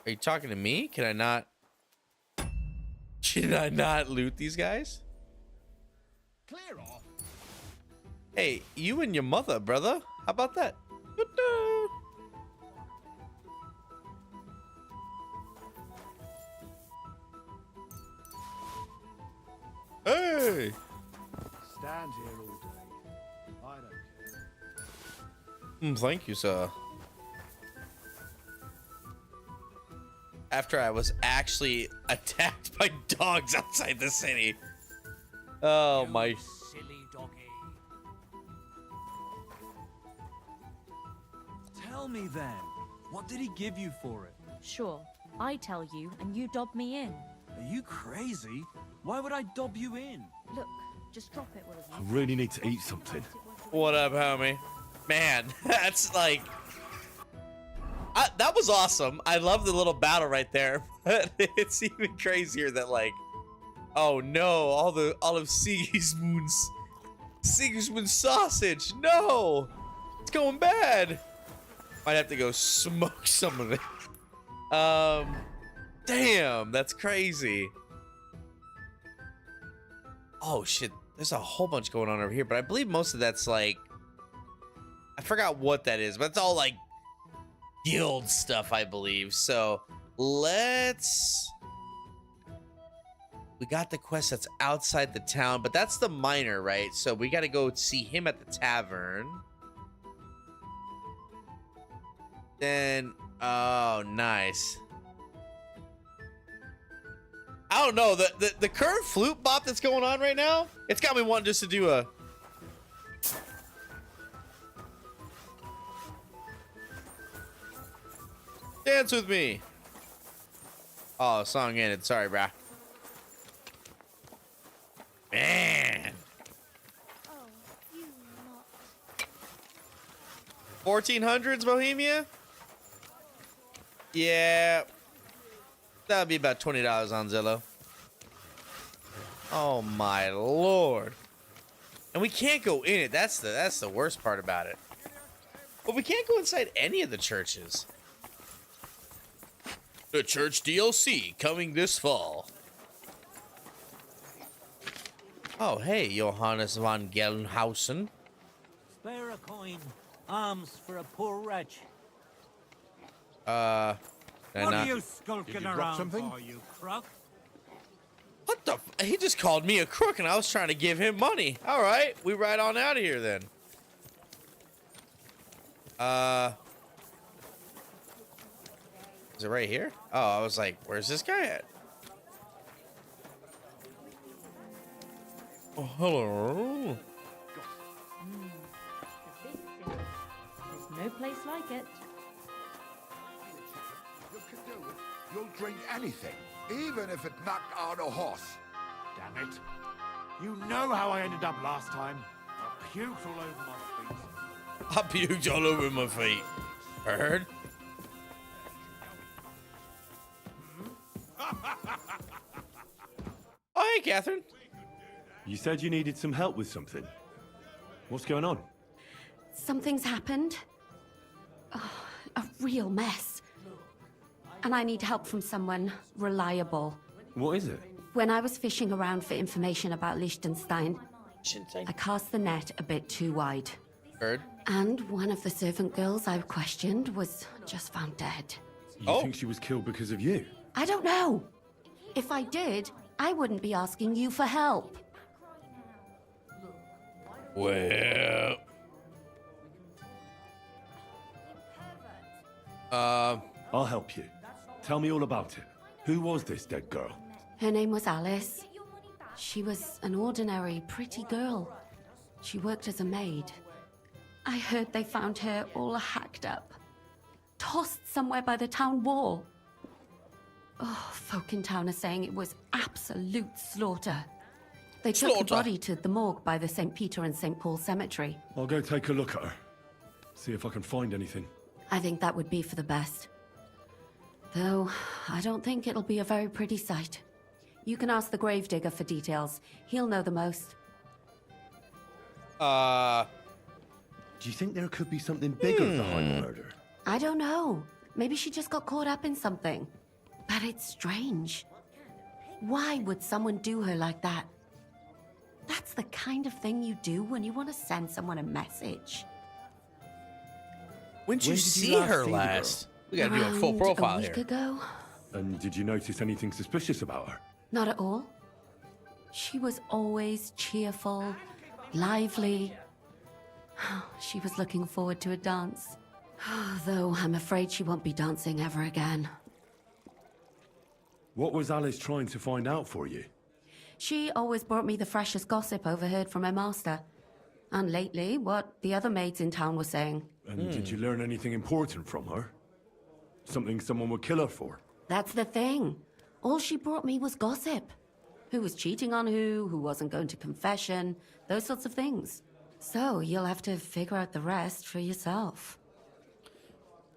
Are you talking to me? Can I not? Should I not loot these guys? Clear off. Hey, you and your mother, brother. How about that? Hey! Stand here all day. I don't care. Thank you, sir. after I was actually attacked by dogs outside the city. Oh my. Silly doggy. Tell me then, what did he give you for it? Sure, I tell you and you dob me in. Are you crazy? Why would I dob you in? Look, just drop it, will I you? really need to eat something. What up, homie? Man, that's like... that was awesome. I love the little battle right there. But it's even crazier that like... Oh no, all of Sigismund's sausage. No! It's going bad. Might have to go smoke some of it. Damn, that's crazy. Oh shit, there's a whole bunch going on over here, but I believe most of that's like, I forgot what that is, but it's all like guild stuff, I believe. So we got the quest that's outside the town, but that's the miner, right? So we got to go see him at the tavern. Then, oh, nice. I don't know, the current flute bop that's going on right now, it's got me wanting just to do a... Dance with me. Oh, song ended. Sorry, brah. Man. 1400s, Bohemia? Yeah. That'd be about $20 on Zillow. Oh my lord. And we can't go in it. That's the worst part about it. But we can't go inside any of the churches. The church DLC coming this fall. Oh, hey, Johannes von Gelnhausen. Spare a coin. Alms for a poor wretch. What not... are you skulking around something? for, you crook? What the? He just called me a crook, and I was trying to give him money. All right, we ride on out of here then. Is it right here? Oh, I was like, where's this guy at? Oh, hello. There's no place like it. You'll drink anything, even if it knocked out a horse. Damn it. You know how I ended up last time. I puked all over my feet. I puked all over my feet. Heard? Oh, hey, Catherine. You said you needed some help with something. What's going on? Something's happened. Oh, a real mess. And I need help from someone reliable. What is it? When I was fishing around for information about Liechtenstein, I cast the net a bit too wide. Heard? And one of the servant girls I questioned was just found dead. You think she was killed because of you? I don't know. If I did, I wouldn't be asking you for help. Well... I'll help you. Tell me all about it. Who was this dead girl? Her name was Alice. She was an ordinary, pretty girl. She worked as a maid. I heard they found her all hacked up, tossed somewhere by the town wall. Oh, folk in town are saying it was absolute slaughter. They took the body to the morgue by the St. Peter and St. Paul cemetery. I'll go take a look at her. See if I can find anything. I think that would be for the best. Though, I don't think it'll be a very pretty sight. You can ask the gravedigger for details. He'll know the most. Do you think there could be something bigger behind the murder? I don't know. Maybe she just got caught up in something. But it's strange. Why would someone do her like that? That's the kind of thing you do when you want to send someone a message. When did you see her last? We gotta do a full profile here. A week ago. And did you notice anything suspicious about her? Not at all. She was always cheerful, lively. She was looking forward to a dance. Though I'm afraid she won't be dancing ever again. What was Alice trying to find out for you? She always brought me the freshest gossip overheard from her master. And lately, what the other maids in town were saying. And did you learn anything important from her? Something someone would kill her for? That's the thing. All she brought me was gossip. Who was cheating on who wasn't going to confession, those sorts of things. So you'll have to figure out the rest for yourself.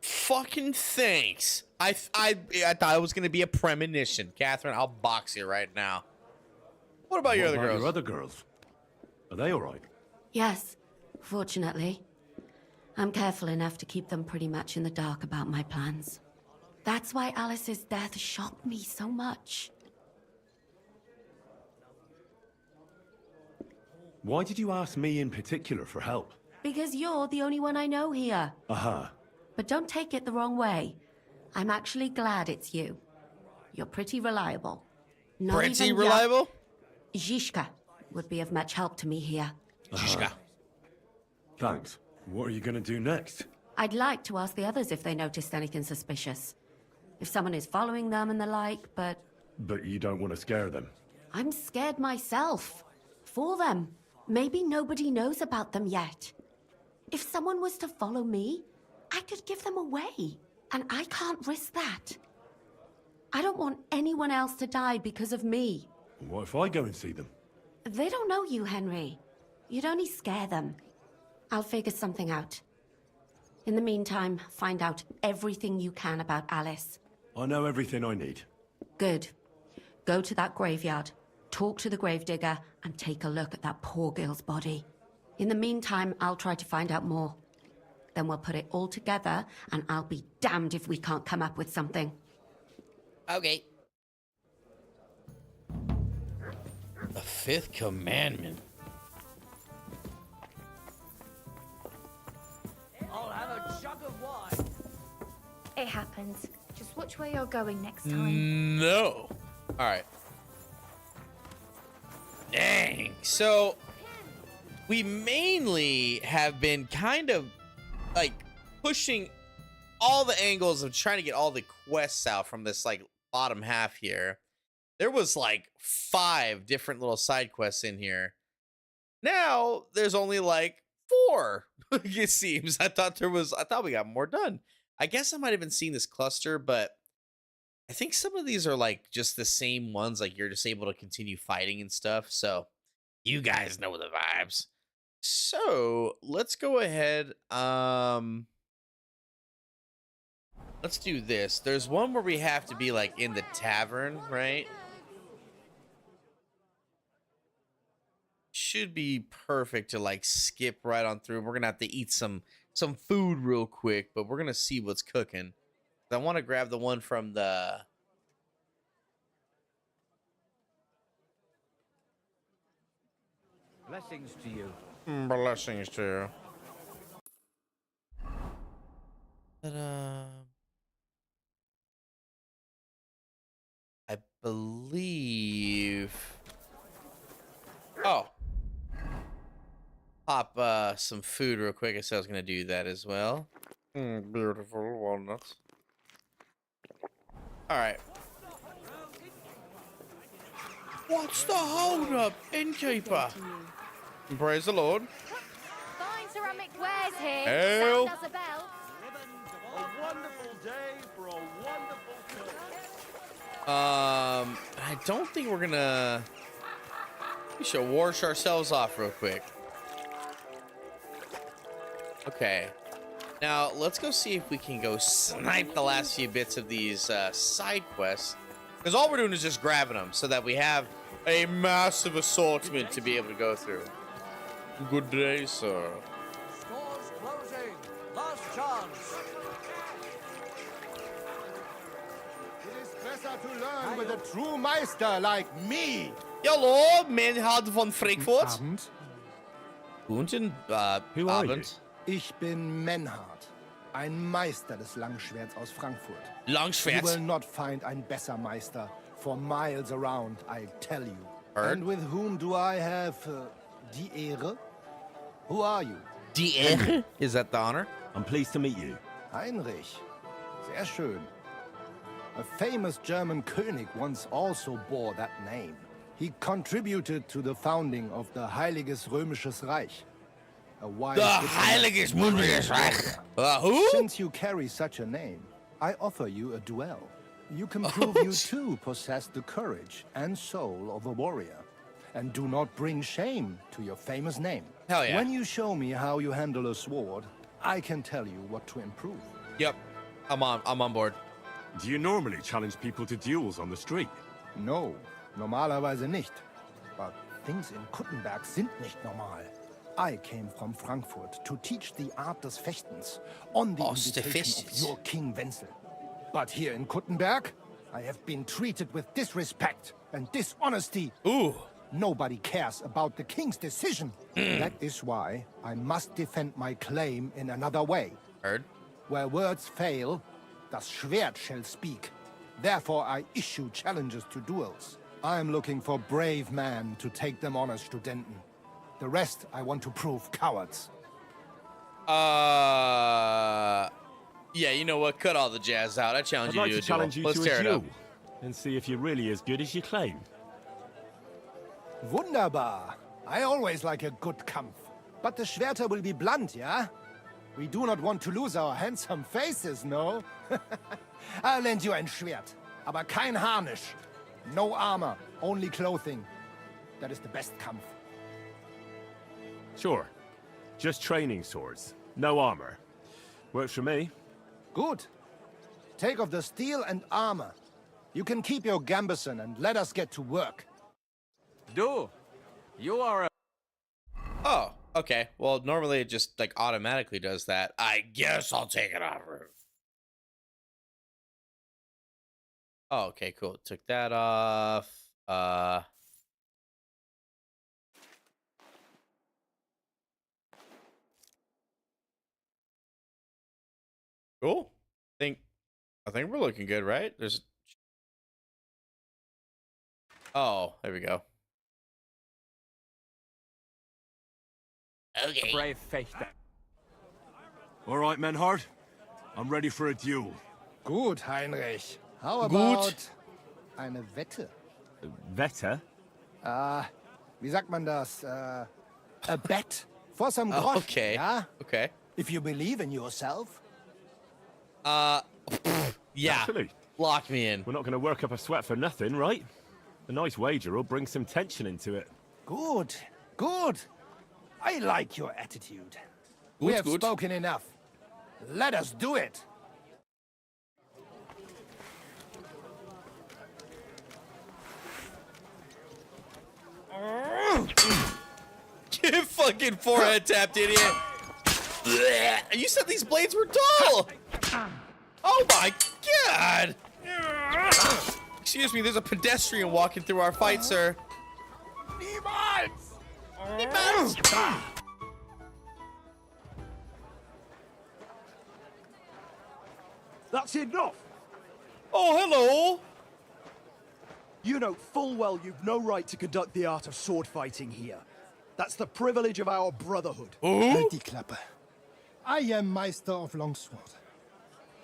Fucking thanks. I thought it was gonna be a premonition. Catherine, I'll box you right now. What about your other girls? Your other girls? Are they all right? Yes, fortunately. I'm careful enough to keep them pretty much in the dark about my plans. That's why Alice's death shocked me so much. Why did you ask me in particular for help? Because you're the only one I know here. Aha. But don't take it the wrong way. I'm actually glad it's you. You're pretty reliable. Not Pretty even reliable? Zhishka would be of much help to me here. Zhishka. Thanks. What are you gonna do next? I'd like to ask the others if they noticed anything suspicious. If someone is following them and the like, but... But you don't want to scare them. I'm scared myself. For them. Maybe nobody knows about them yet. If someone was to follow me, I could give them away. And I can't risk that. I don't want anyone else to die because of me. What if I go and see them? They don't know you, Henry. You'd only scare them. I'll figure something out. In the meantime, find out everything you can about Alice. I know everything I need. Good. Go to that graveyard, talk to the gravedigger, and take a look at that poor girl's body. In the meantime, I'll try to find out more. Then we'll put it all together, and I'll be damned if we can't come up with something. Okay. The fifth commandment. I'll have a jug of wine. It happens. Just watch where you're going next time. No. All right. Dang. So we mainly have been kind of like pushing all the angles of trying to get all the quests out from this like bottom half here. There was like 5 different little side quests in here. Now there's only like 4. It seems. I thought we got more done. I guess I might have been seeing this cluster, but I think some of these are like just the same ones, like you're just able to continue fighting and stuff. So you guys know the vibes. So let's go ahead. Let's do this. There's one where we have to be like in the tavern, right? Should be perfect to like skip right on through. We're gonna have to eat some food real quick, but we're gonna see what's cooking. I want to grab the one from the Blessings to you. blessings to you. But I believe. Oh, pop some food real quick. I said I was gonna do that as well. Beautiful walnuts. All right. What's the hold up, innkeeper? Praise the Lord. Fine ceramic wares here. Hail. Sound us a bell. A wonderful day for a wonderful cook. I don't think we're gonna. We should wash ourselves off real quick. Okay. Now let's go see if we can go snipe the last few bits of these side quests, because all we're doing is just grabbing them so that we have a massive assortment to be able to go through. Good day, sir. Stores closing. Last chance. It is better to learn with a true Meister like me. Hallo, Menhard von Frankfurt. Abend. Guten Who are you? Abend. Ich bin Menhard, ein Meister des Langschwerts aus Frankfurt. Langschwert. You will not find ein besser Meister for miles around, I tell you. Heard. And with whom do I have die Ehre? Who are you? Die Ehre? Is that the honor? I'm pleased to meet you. Heinrich. Sehr schön. A famous German König once also bore that name. He contributed to the founding of the Heiliges Römisches Reich. A wise Heiliges Römisches Reich. Who? Since you carry such a name, I offer you a duel. You can prove you too possess the courage and soul of a warrior. And do not bring shame to your famous name. Hell yeah. When you show me how you handle a sword, I can tell you what to improve. Yep. I'm on board. Do you normally challenge people to duels on the street? No, normalerweise nicht. But things in Kuttenberg sind nicht normal. I came from Frankfurt to teach the art des Fechtens on the invitation of your King Wenzel. But here in Kuttenberg, I have been treated with disrespect and dishonesty. Ooh. Nobody cares about the king's decision. That is why I must defend my claim in another way. Heard. Where words fail, das Schwert shall speak. Therefore I issue challenges to duels. I am looking for brave men to take them on as Studenten. The rest I want to prove cowards. Yeah, you know what? Cut all the jazz out. I challenge I'd like you to to a challenge duel. you Let's to a tear it up. duel and see if you're really as good as you claim. Wunderbar. I always like a good Kampf. But the Schwerter will be blunt, yeah? We do not want to lose our handsome faces, no? I'll lend you ein Schwert, aber kein Harnisch. No armor, only clothing. That is the best Kampf. Sure. Just training swords. No armor. Works for me. Good. Take off the steel and armor. You can keep your gambeson and let us get to work. Do. You are a... Oh, okay. Well, normally it just like automatically does that. I guess I'll take it off. Oh, okay, cool. Took that off. Cool. I think we're looking good, right? There's Oh, there we go. Okay. brave fechter. All right, Menhard. I'm ready for a duel. Gut, Heinrich. How Gut. about eine Wette? Wette? Wie sagt man das? A bet for some grosch, Okay. yeah? Okay. If you believe in yourself. Yeah. Absolutely. Lock me in. We're not going to work up a sweat for nothing, right? A nice wager will bring some tension into it. Good, good. I like your attitude. We Gut, have gut. spoken enough. Let us do it. Get fucking forehead tapped, idiot. You said these blades were dull. Oh my god. Excuse me, there's a pedestrian walking through our fight, sir. Niemals. That's enough! Oh, hello. You know full well you've no right to conduct the art of sword fighting here. That's the privilege of our brotherhood. Halt die Klappe. I am Meister of Longsword.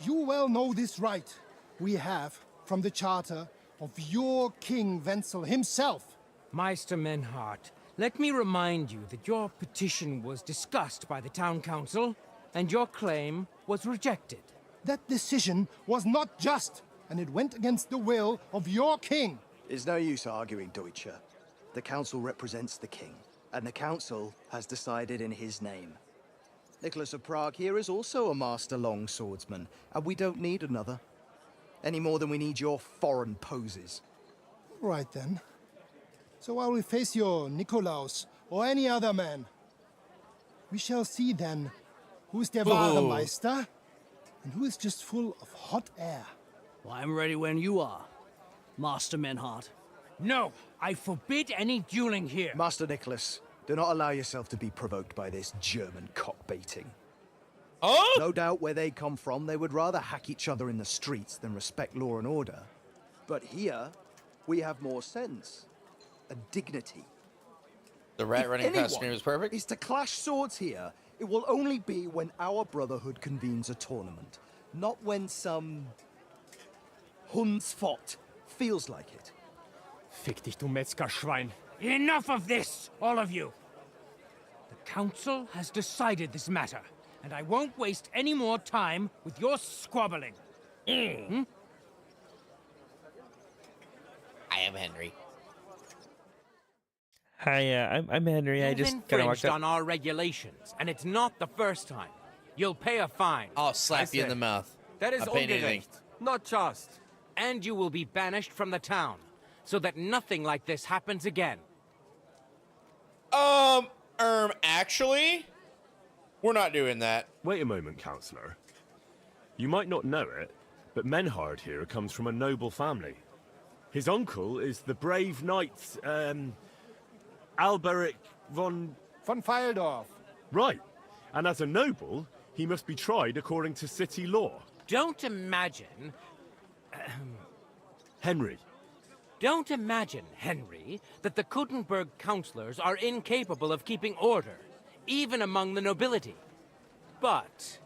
You well know this right we have from the charter of your King Wenzel himself. Meister Menhart, let me remind you that your petition was discussed by the town council, and your claim was rejected. That decision was not just, and it went against the will of your king. It's no use arguing, Deutscher. The council represents the king, and the council has decided in his name. Nicholas of Prague here is also a master long swordsman, and we don't need another. Any more than we need your foreign poses. Right then. So I will face your Nikolaus or any other man. We shall see then who's der wahre Meister and who is just full of hot air. Well, I'm ready when you are, Master Menhart. No, I forbid any dueling here. Master Nicholas, do not allow yourself to be provoked by this German cockbaiting. Oh? No doubt where they come from, they would rather hack each other in the streets than respect law and order. But here, we have more sense and dignity. The rat If running across the anyone screen was perfect. is to clash swords here, it will only be when our brotherhood convenes a tournament, not when some Hundsfott. Feels like it. Fick dich, du Metzgerschwein. Enough of this, all of you! The council has decided this matter, and I won't waste any more time with your squabbling. Hmm? I am Henry. Hi, I'm Henry. I You've just kind of walked infringed up. on our regulations, and it's not the first time. You'll pay a fine. I'll slap you in the mouth. That is I'll pay anything. ungerecht. Not just. And you will be banished from the town, so that nothing like this happens again. Actually, we're not doing that. Wait a moment, Counselor. You might not know it, but Menhard here comes from a noble family. His uncle is the brave knight, Alberic von Fyeldorf. Right. And as a noble, he must be tried according to city law. Don't imagine... Henry. Don't imagine, Henry, that the Kuttenberg councillors are incapable of keeping order, even among the nobility. But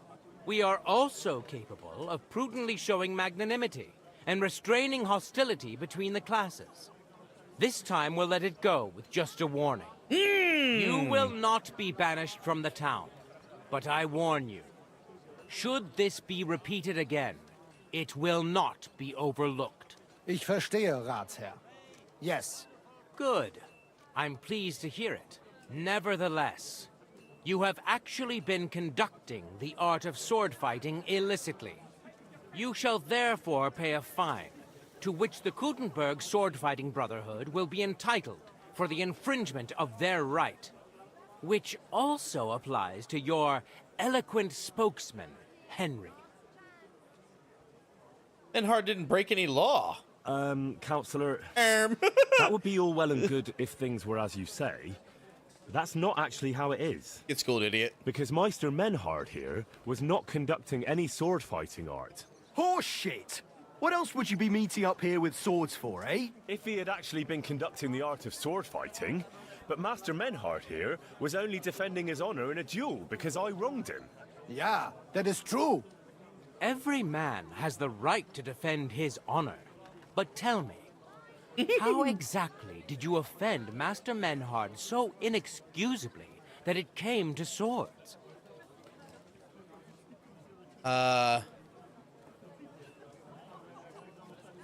we are also capable of prudently showing magnanimity and restraining hostility between the classes. This time we'll let it go with just a warning. You will not be banished from the town, but I warn you, should this be repeated again, it will not be overlooked. Ich verstehe, Ratsherr. Yes. Good. I'm pleased to hear it. Nevertheless, you have actually been conducting the art of sword fighting illicitly. You shall therefore pay a fine, to which the Kuttenberg Sword Fighting Brotherhood will be entitled for the infringement of their right, which also applies to your eloquent spokesman, Henry. Menhard didn't break any law. Counselor, that would be all well and good if things were as you say. But that's not actually how it is. Get schooled, idiot. Because Meister Menhard here was not conducting any sword fighting art. Horseshit! What else would you be meeting up here with swords for, eh? If he had actually been conducting the art of sword fighting, but Master Menhard here was only defending his honor in a duel because I wronged him. Yeah, that is true. Every man has the right to defend his honor. But tell me, how exactly did you offend Master Menhard so inexcusably that it came to swords? I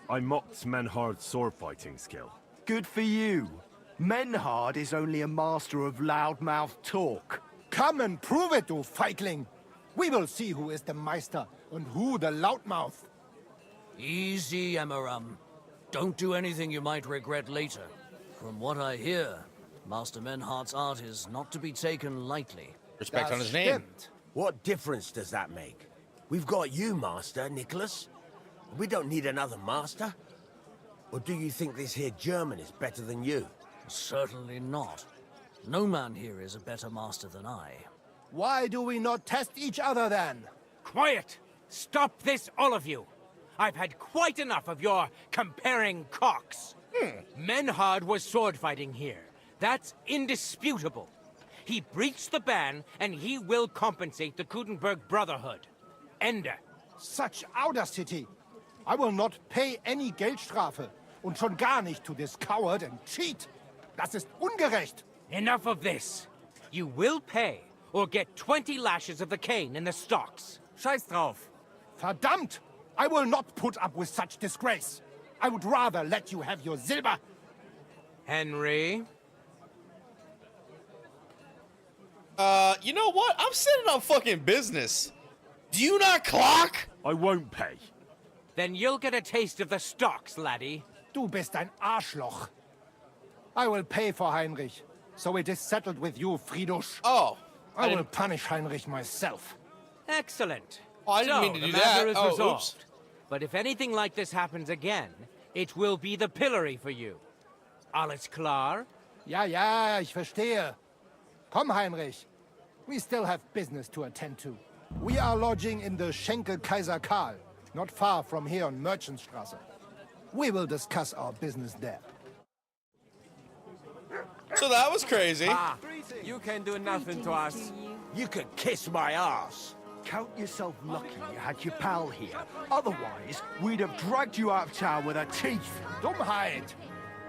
mocked Menhard's sword fighting skill. Good for you. Menhard is only a master of loudmouth talk. Come and prove it, du Feigling. We will see who is the Meister and who the loudmouth. Easy, Emmeram. Don't do anything you might regret later. From what I hear, Master Menhard's art is not to be taken lightly. Respect on his name. What difference does that make? We've got you, Master, Nicholas. We don't need another master. Or do you think this here German is better than you? Certainly not. No man here is a better master than I. Why do we not test each other then? Quiet! Stop this, all of you! I've had quite enough of your comparing cocks. Menhard was sword fighting here. That's indisputable. He breached the ban, and he will compensate the Kuttenberg Brotherhood. Ende. Such audacity! I will not pay any Geldstrafe. Und schon gar nicht to this coward and cheat. Das ist ungerecht. Enough of this. You will pay, or get 20 lashes of the cane in the stocks. Scheiß drauf. Verdammt! I will not put up with such disgrace. I would rather let you have your silber. Henry? You know what? I'm sitting on fucking business. Do you not clock? I won't pay. Then you'll get a taste of the stocks, laddie. Du bist ein Arschloch. I will pay for Heinrich, so it is settled with you, Friedusch. Oh. I will punish Heinrich myself. Excellent. Oh, I didn't mean to the do matter that. is Oh, resolved. oops. But if anything like this happens again, it will be the pillory for you. Alles klar? Ja, ja, ich verstehe. Komm, Heinrich. We still have business to attend to. We are lodging in the Schenkel Kaiser Karl, not far from here on Merchantstrasse. We will discuss our business there. So that was crazy. You can do nothing to us. You could kiss my ass. Count yourself lucky you had your pal here. Otherwise, we'd have dragged you out of town with our teeth. Dummheit!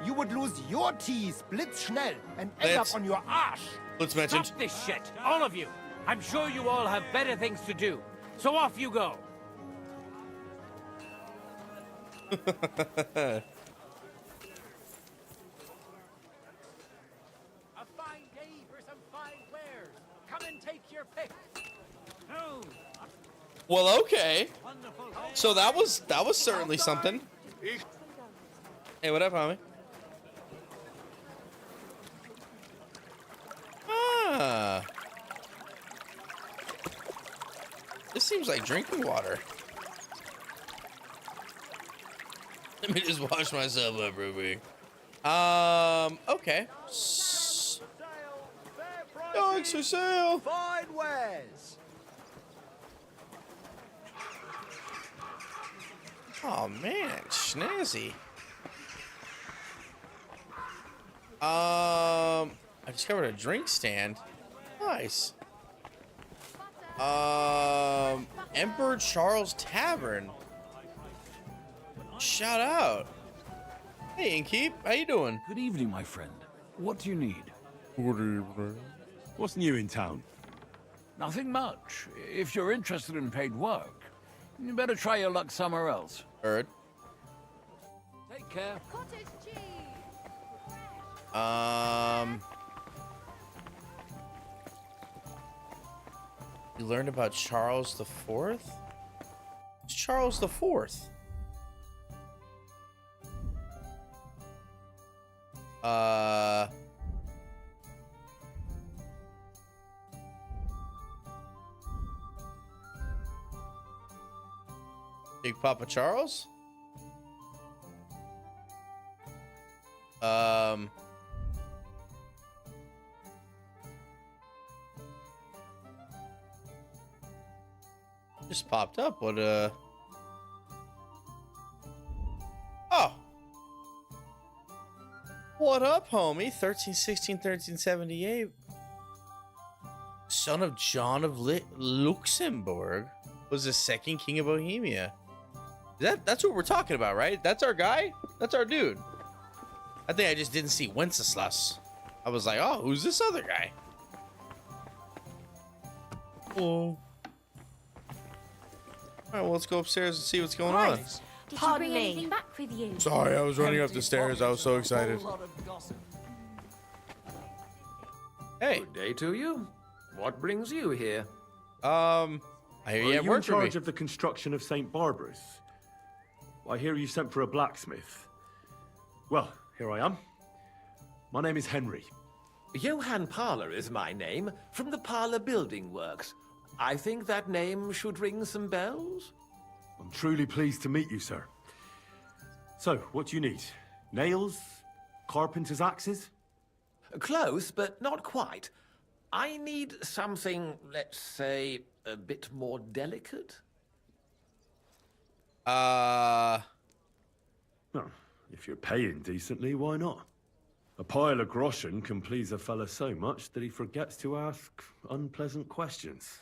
You would lose your teeth blitzschnell and end up on your arse. Let's mention. Stop this shit, all of you. I'm sure you all have better things to do. So off you go. A fine day for some fine wares. Come and take your pick. No. Well, okay. So that was certainly something. Hey, what up, homie? Ah. This seems like drinking water. Let me just wash myself up real quick. Okay. Dogs for sale. Fine wares. Oh man, snazzy. I discovered a drink stand. Nice. Emperor Charles Tavern. Shout out. Hey, Inkeep, how you doing? Good evening, my friend. What do you need? Good evening. What's new in town? Nothing much. If you're interested in paid work, you better try your luck somewhere else. Heard. Take care. Cottage cheese. You learned about Charles the Fourth? It's Charles the Fourth. Big Papa Charles? Just popped up. What, Oh. What up, homie? 1316, 1378. Son of John of Luxembourg was the second king of Bohemia. That's what we're talking about, right? That's our guy? That's our dude. I think I just didn't see Wenceslas. I was like, oh, who's this other guy? Oh. All right, well, let's go upstairs and see what's going on. Did you bring anything back with you? Sorry, I was running up the stairs. I was so excited. Hey. Good day to you. What brings you here? I hear you have Are you in work for me. charge of the construction of St. Barbara's? I hear you sent for a blacksmith. Well, here I am. My name is Henry. Johann Parler is my name, from the Parler Building Works. I think that name should ring some bells. I'm truly pleased to meet you, sir. So, what do you need? Nails? Carpenter's axes? Close, but not quite. I need something, let's say, a bit more delicate. Well, if you're paying decently, why not? A pile of groschen can please a fella so much that he forgets to ask unpleasant questions.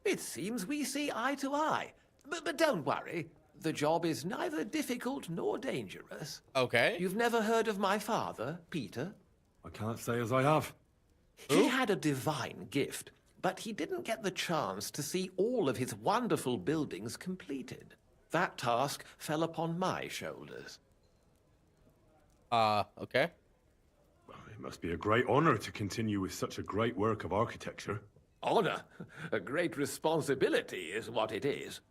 It seems we see eye to eye. But don't worry. The job is neither difficult nor dangerous. Okay. You've never heard of my father, Peter? I can't say as I have. He had a divine gift, but he didn't get the chance to see all of his wonderful buildings completed. That task fell upon my shoulders. Okay. Well, it must be a great honor to continue with such a great work of architecture. Honor? A great responsibility is what it is.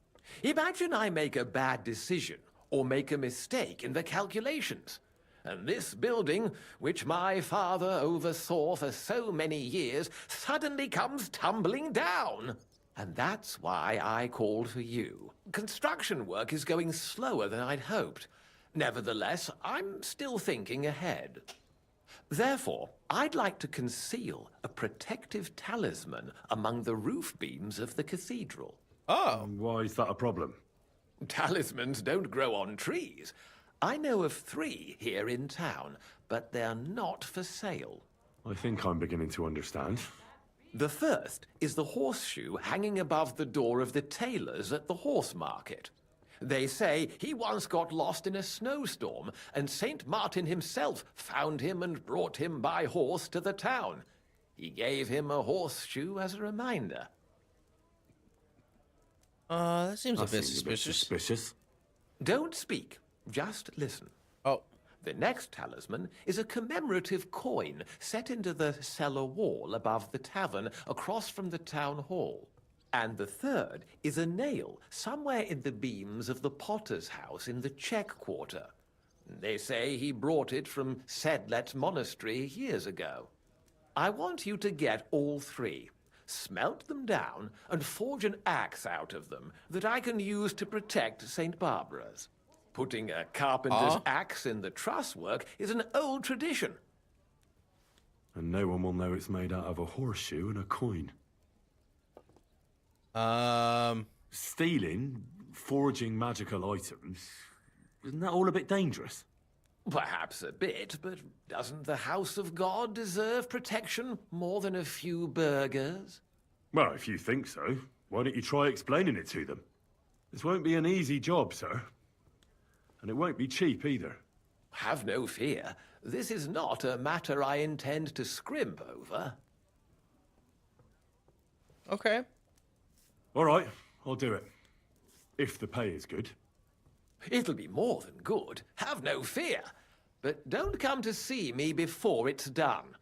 Imagine I make a bad decision or make a mistake in the calculations. And this building, which my father oversaw for so many years, suddenly comes tumbling down. And that's why I called for you. Construction work is going slower than I'd hoped. Nevertheless, I'm still thinking ahead. Therefore, I'd like to conceal a protective talisman among the roof beams of the cathedral. Oh. Why is that a problem? Talismans don't grow on trees. I know of 3 here in town, but they're not for sale. I think I'm beginning to understand. The first is the horseshoe hanging above the door of the tailor's at the horse market. They say he once got lost in a snowstorm, and Saint Martin himself found him and brought him by horse to the town. He gave him a horseshoe as a reminder. That seems a bit suspicious. Don't speak. Just listen. Oh. The next talisman is a commemorative coin set into the cellar wall above the tavern across from the town hall. And the third is a nail somewhere in the beams of the potter's house in the Czech quarter. They say he brought it from Sedlet Monastery years ago. I want you to get all three, smelt them down, and forge an axe out of them that I can use to protect St. Barbara's. Putting a carpenter's axe in the truss work is an old tradition. And no one will know it's made out of a horseshoe and a coin. Stealing, forging magical items, isn't that all a bit dangerous? Perhaps a bit, but doesn't the House of God deserve protection more than a few burghers? Well, if you think so, why don't you try explaining it to them? This won't be an easy job, sir. And it won't be cheap either. Have no fear. This is not a matter I intend to scrimp over. Okay. All right, I'll do it. If the pay is good. It'll be more than good. Have no fear. But don't come to see me before it's done.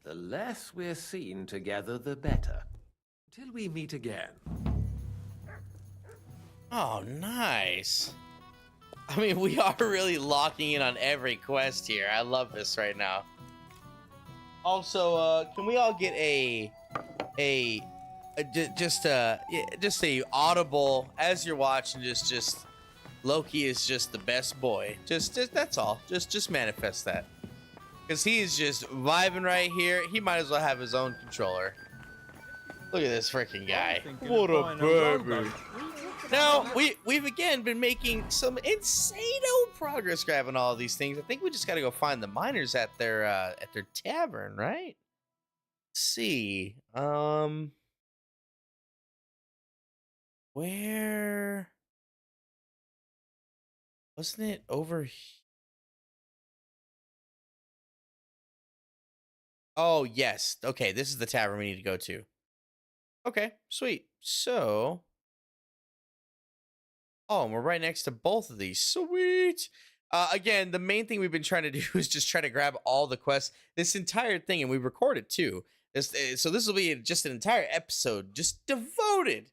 The less we're seen together, the better. Till we meet again. Oh, nice. I mean, we are really locking in on every quest here. I love this right now. Also, can we all get just a audible as you're watching? Just Loki is just the best boy. Just that's all. Just manifest that, because he is just vibing right here. He might as well have his own controller. Look at this freaking guy. What a baby. Now, we've again been making some insane progress grabbing all of these things. I think we just got to go find the miners at their tavern, right? Let's see. Where wasn't it over here? Oh, yes. Okay, this is the tavern we need to go to. Okay, sweet. So, oh, and we're right next to both of these. Sweet. Again, the main thing we've been trying to do is just try to grab all the quests, this entire thing, and we recorded too. So this will be just an entire episode just devoted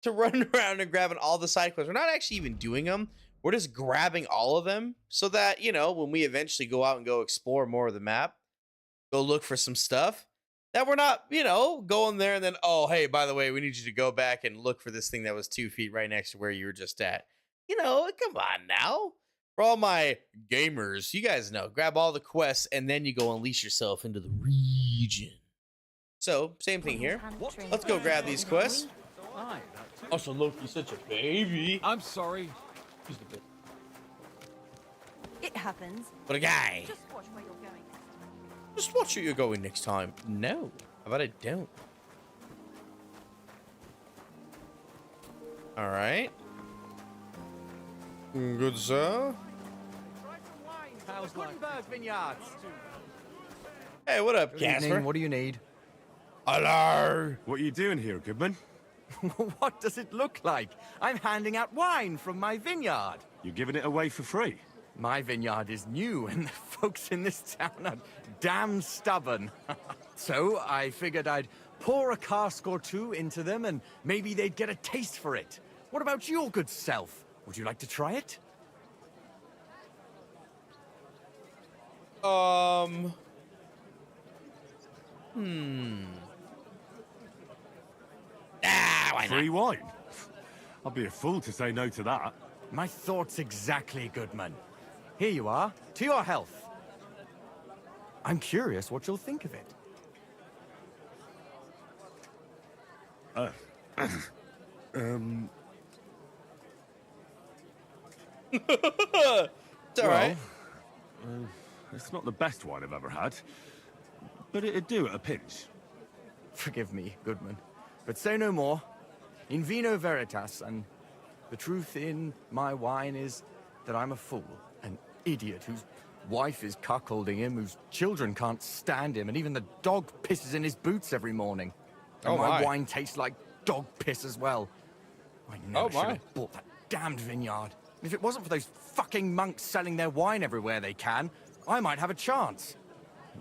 to running around and grabbing all the side quests. We're not actually even doing them. We're just grabbing all of them so that, you know, when we eventually go out and go explore more of the map, go look for some stuff, that we're not, you know, going there and then, oh, hey, by the way, we need you to go back and look for this thing that was 2 feet right next to where you were just at. You know, come on now. For all my gamers, you guys know, grab all the quests and then you go unleash yourself into the region. So, same thing here. Let's go grab these quests. Also, Loki's such a baby. I'm sorry. He's the bit. It happens. What a guy. Just watch where you're going. Just watch where you're going next time. No. How about I don't? All right. Good, sir. How's Gutenberg Vineyards? Hey, what up, Good Casper? evening. What do you need? Hello. What are you doing here, Goodman? What does it look like? I'm handing out wine from my vineyard. You're giving it away for free? My vineyard is new, and the folks in this town are damn stubborn. So I figured I'd pour a cask or two into them, and maybe they'd get a taste for it. What about your good self? Would you like to try it? Why Free wine? I'd be a fool to say no to that. My thoughts exactly, Goodman. Here you are. To your health. I'm curious what you'll think of it. It's all right. It's not the best wine I've ever had, but it'd do at a pinch. Forgive me, Goodman, but say no more. In vino veritas, and the truth in my wine is that I'm a fool, an idiot whose wife is cuckolding him, whose children can't stand him, and even the dog pisses in his boots every morning. And Oh my. wine tastes like dog piss as well. I never should have bought that damned vineyard. If it wasn't for those fucking monks selling their wine everywhere they can, I might have a chance.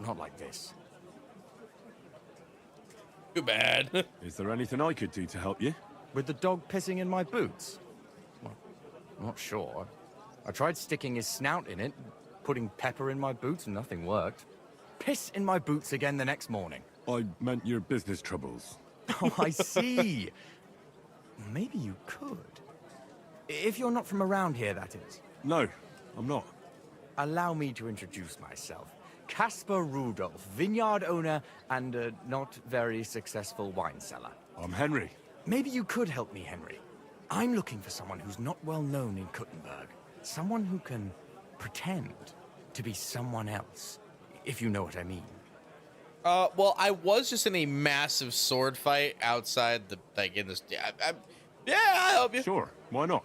Not like this. Too bad. Is there anything I could do to help you? With the dog pissing in my boots? Well, I'm not sure. I tried sticking his snout in it, putting pepper in my boots, and nothing worked. Piss in my boots again the next morning. I meant your business troubles. Oh, I see. Maybe you could. If you're not from around here, that is. No, I'm not. Allow me to introduce myself. Caspar Rudolph, vineyard owner and a not very successful wine seller. I'm Henry. Maybe you could help me, Henry. I'm looking for someone who's not well known in Kuttenberg. Someone who can pretend to be someone else, if you know what I mean. Well, I was just in a massive sword fight outside the, like, in this, yeah, I'll help you. Sure, why not?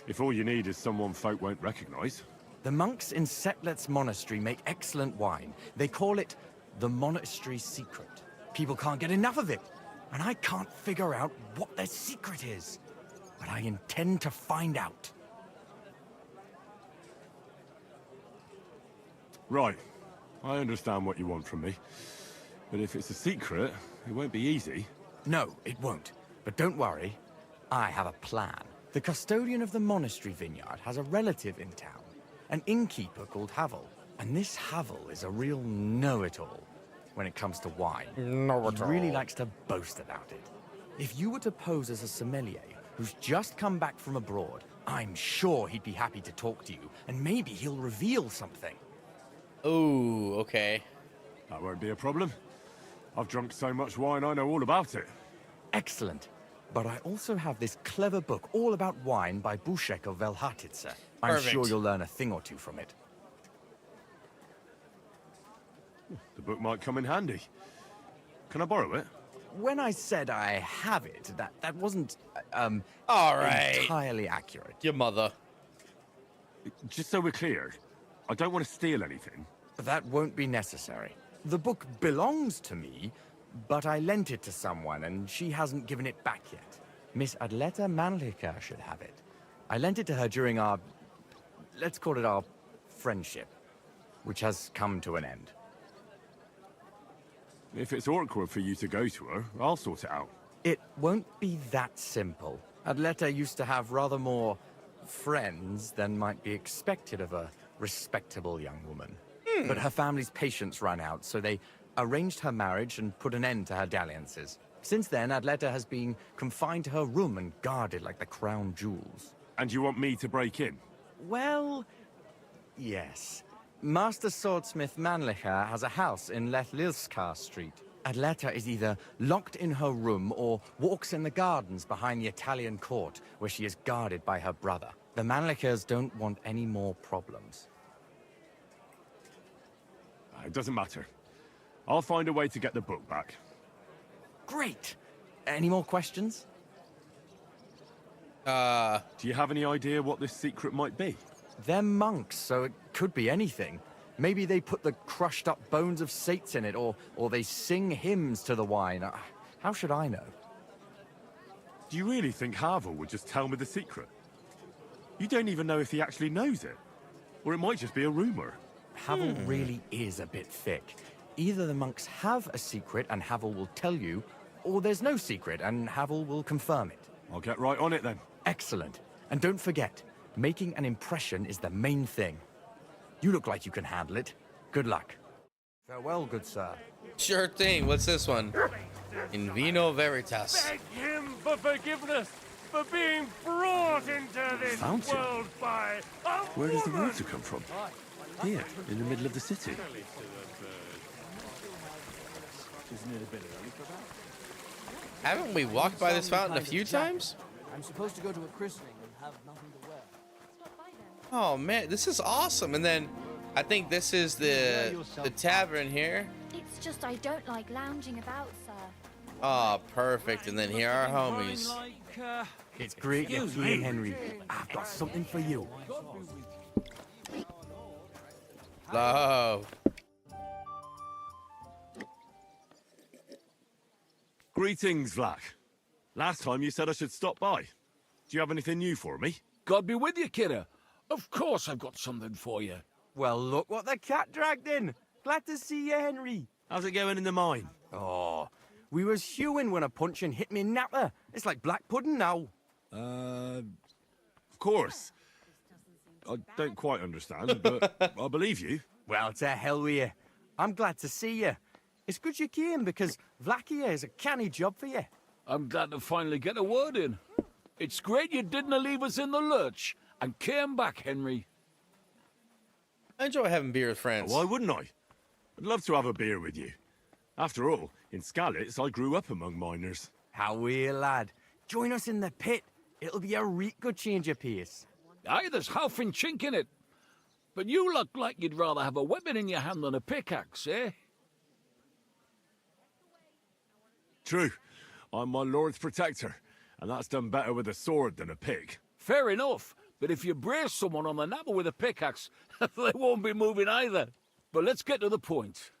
If all you need is someone folk won't recognize. The monks in Setlet's monastery make excellent wine. They call it the monastery secret. People can't get enough of it, and I can't figure out what their secret is. But I intend to find out. Right. I understand what you want from me. But if it's a secret, it won't be easy. No, it won't. But don't worry. I have a plan. The custodian of the monastery vineyard has a relative in town, an innkeeper called Havel. And this Havel is a real know-it-all when it comes to wine. Know-it-all. He really likes to boast about it. If you were to pose as a sommelier who's just come back from abroad, I'm sure he'd be happy to talk to you, and maybe he'll reveal something. Oh, okay. That won't be a problem. I've drunk so much wine, I know all about it. Excellent. But I also have this clever book all about wine by Buschek of Velhartitze. I'm Perfect. sure you'll learn a thing or two from it. The book might come in handy. Can I borrow it? When I said I have it, that wasn't, all right, entirely accurate. Your mother. Just so we're clear, I don't want to steal anything. That won't be necessary. The book belongs to me, but I lent it to someone, and she hasn't given it back yet. Miss Adleta Mannlicher should have it. I lent it to her during our, let's call it our friendship, which has come to an end. If it's awkward for you to go to her, I'll sort it out. It won't be that simple. Adleta used to have rather more friends than might be expected of a respectable young woman. But her family's patience ran out, so they arranged her marriage and put an end to her dalliances. Since then, Adleta has been confined to her room and guarded like the crown jewels. And you want me to break in? Well, yes. Master swordsmith Mannlicher has a house in Lethlilskar Street. Adleta is either locked in her room or walks in the gardens behind the Italian court, where she is guarded by her brother. The Mannlichers don't want any more problems. It doesn't matter. I'll find a way to get the book back. Great! Any more questions? Do you have any idea what this secret might be? They're monks, so it could be anything. Maybe they put the crushed up bones of saints in it, or they sing hymns to the wine. How should I know? Do you really think Havel would just tell me the secret? You don't even know if he actually knows it. Or it might just be a rumor. Havel really is a bit thick. Either the monks have a secret and Havel will tell you, or there's no secret and Havel will confirm it. I'll get right on it then. Excellent. And don't forget, making an impression is the main thing. You look like you can handle it. Good luck. Farewell, good sir. Sure thing. What's this one? In vino veritas. Beg him for forgiveness for being brought into this Fountain? world by a Where does the woman. water come from? Here, in the middle of the city. Isn't it a bit early for that? Haven't we walked by this fountain a few times? I'm supposed to go to a christening and have nothing to wear. Oh man, this is awesome. And then I think this is the tavern here. It's just I don't like lounging about, sir. Oh, perfect. And then here are our homies. It's great you're here, Henry. I've got something for you. Love. Greetings, Vlak. Last time you said I should stop by. Do you have anything new for me? God be with you, kidder. Of course I've got something for you. Well, look what the cat dragged in. Glad to see you, Henry. How's it going in the mine? Oh, we was hewing when a puncheon hit me napper. It's like black pudding now. Of course. I don't quite understand, but I believe you. Well, to hell with you. I'm glad to see you. It's good you came, because Vlak here is a canny job for you. I'm glad to finally get a word in. It's great you didn't leave us in the lurch and came back, Henry. I enjoy having beer with friends. Why wouldn't I? I'd love to have a beer with you. After all, in Skalitz, I grew up among miners. How are you, lad? Join us in the pit. It'll be a real good change of pace. Aye, there's half and chink in it. But you look like you'd rather have a weapon in your hand than a pickaxe, eh? True. I'm my lord's protector, and that's done better with a sword than a pick. Fair enough, but if you brace someone on the napper with a pickaxe, they won't be moving either. But let's get to the point.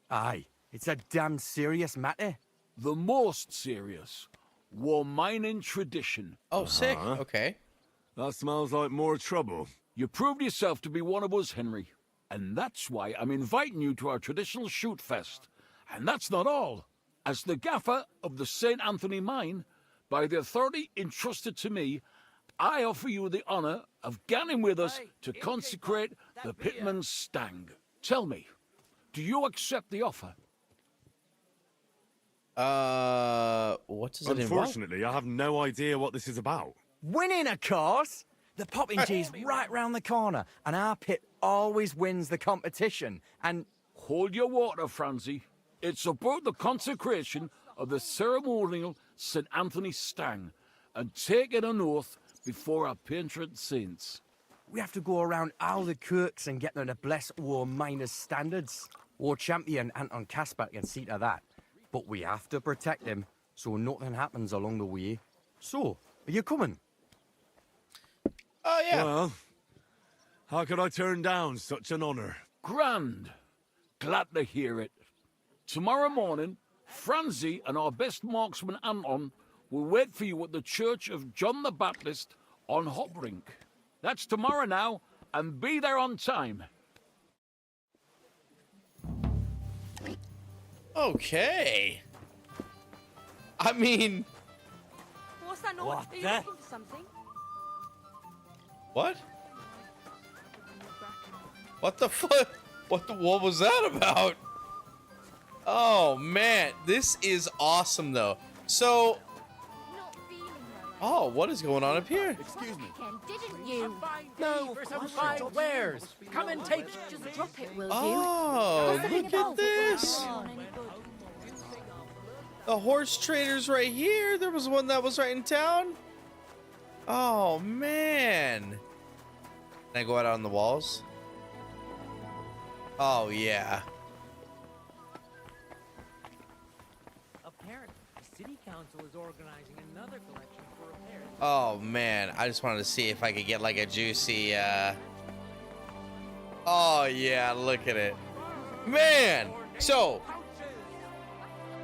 Aye, it's a damn serious matter. The most serious. War mining tradition. Oh, sick. Okay. That smells like more trouble. You proved yourself to be one of us, Henry. And that's why I'm inviting you to our traditional shoot fest. And that's not all. As the gaffer of the St. Anthony mine, by the authority entrusted to me, I offer you the honour of ganning with us to consecrate the Pitman's Stang. Tell me, do you accept the offer? What does it involve? Unfortunately, I have no idea what this is about. Winning, of course! The Poppingee's right round the corner, and our pit always wins the competition, and... Hold your water, Francie. It's about the consecration of the ceremonial St. Anthony Stang, and taking an oath before our patron saints. We have to go around all the kirks and get them to bless war miners' standards. War champion Anton Kasper can see to that. But we have to protect him, so nothing happens along the way. So, are you coming? Oh, yeah. Well, how could I turn down such an honour? Grand. Glad to hear it. Tomorrow morning, Francie and our best marksman Anton will wait for you at the Church of John the Baptist on Hoprink. That's tomorrow now, and be there on time. Okay. I mean... What's that noise? What Are you the- looking for something? What? What the fuck? What was that about? Oh, man. This is awesome, though. So... Oh, what is going on up here? Excuse me. Didn't you? No, for some fine wares. Come and take. Just drop it, will you? Oh, What's the big look at about it? this. The horse traders right here. There was one that was right in town. Oh, man. Can I go out on the walls? Oh, yeah. Apparently, the city council is organizing another collection for repairs. Oh, man. I just wanted to see if I could get like a juicy, Oh, yeah. Look at it. Man. So,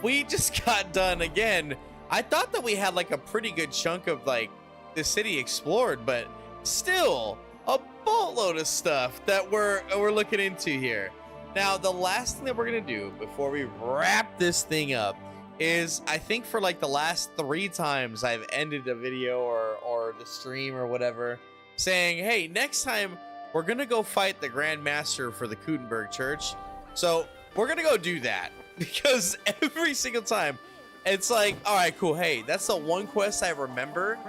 we just got done again. I thought that we had like a pretty good chunk of like the city explored, but still a boatload of stuff that we're looking into here. Now, the last thing that we're gonna do before we wrap this thing up is, I think for like the last 3 times I've ended a video or the stream or whatever saying, hey, next time we're gonna go fight the Grand Master for the Kutenberg Church. So we're gonna go do that, because every single time it's like, all right, cool. Hey, that's the one quest I remember.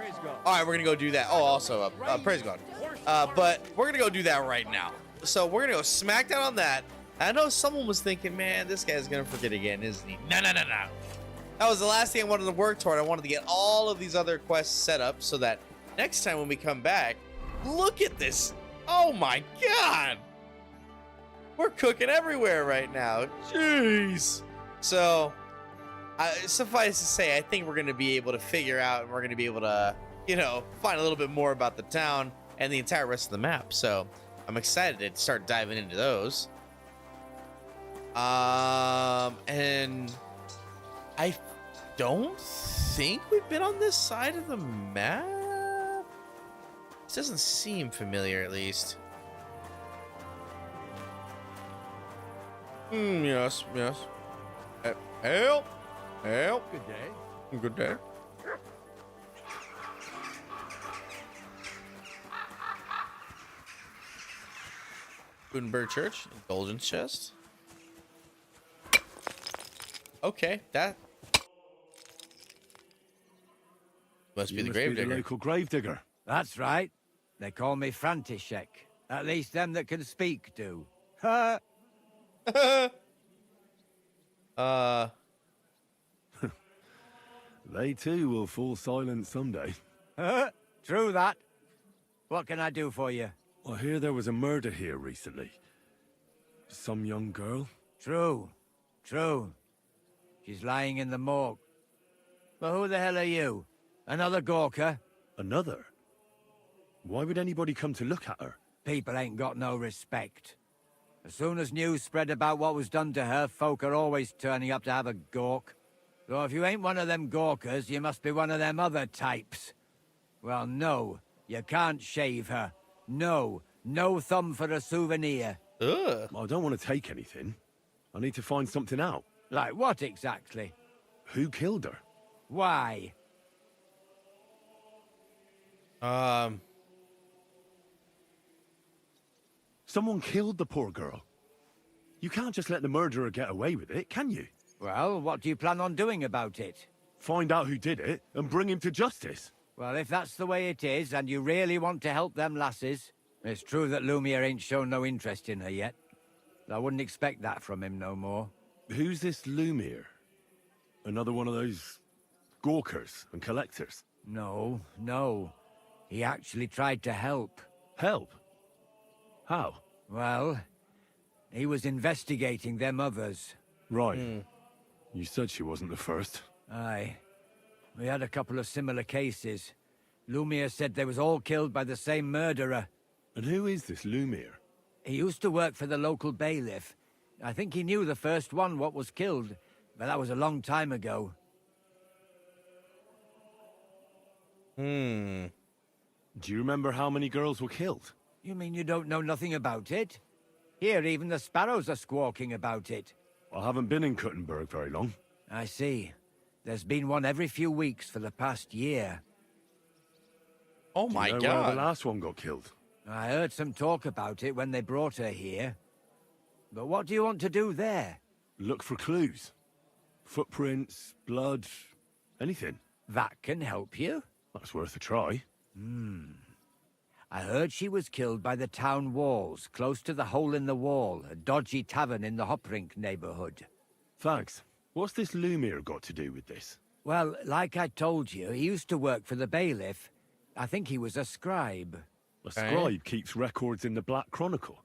All right, we're gonna go do that. Oh, also, praise God. But we're gonna go do that right now. So we're gonna go smack down on that. I know someone was thinking, man, this guy's gonna forget again, isn't he? No. That was the last thing I wanted to work toward. I wanted to get all of these other quests set up so that next time when we come back, look at this. Oh my God. We're cooking everywhere right now. Jeez. So Suffice to say, I think we're going to be able to figure out, and we're going to be able to, you know, find a little bit more about the town and the entire rest of the map. So I'm excited to start diving into those. And I don't think we've been on this side of the map. This doesn't seem familiar, at least. Yes. Help! Good day. Good day. Gutenberg Church, Indulgence Chest. Okay, that must be the gravedigger. Local gravedigger. That's right. They call me František. At least them that can speak do. They too will fall silent someday. True that. What can I do for you? I hear there was a murder here recently. Some young girl? True. She's lying in the morgue. But who the hell are you? Another Gawker? Another? Why would anybody come to look at her? People ain't got no respect. As soon as news spread about what was done to her, folk are always turning up to have a gawk. So if you ain't one of them Gawkers, you must be one of them other types. Well, no, you can't shave her. No thumb for a souvenir. Ugh. I don't want to take anything. I need to find something out. Like what exactly? Who killed her? Why? Someone killed the poor girl. You can't just let the murderer get away with it, can you? Well, what do you plan on doing about it? Find out who did it and bring him to justice. Well, if that's the way it is, and you really want to help them lasses, it's true that Lumia ain't shown no interest in her yet. I wouldn't expect that from him no more. Who's this Lumir? Another one of those gawkers and collectors? No. He actually tried to help. Help? How? Well, he was investigating them others. Right. You said she wasn't the first. Aye. We had a couple of similar cases. Lumir said they was all killed by the same murderer. And who is this Lumir? He used to work for the local bailiff. I think he knew the first one what was killed, but that was a long time ago. Do you remember how many girls were killed? You mean you don't know nothing about it? Here, even the sparrows are squawking about it. I haven't been in Kuttenberg very long. I see. There's been one every few weeks for the past year. Oh my God. Where the God. last one got killed? I heard some talk about it when they brought her here. But what do you want to do there? Look for clues. Footprints, blood, anything. That can help you? That's worth a try. I heard she was killed by the town walls, close to the Hole in the Wall, a dodgy tavern in the Hoprink neighborhood. Thanks. What's this Lumir got to do with this? Well, like I told you, he used to work for the bailiff. I think he was a scribe. A scribe keeps records in the Black Chronicle,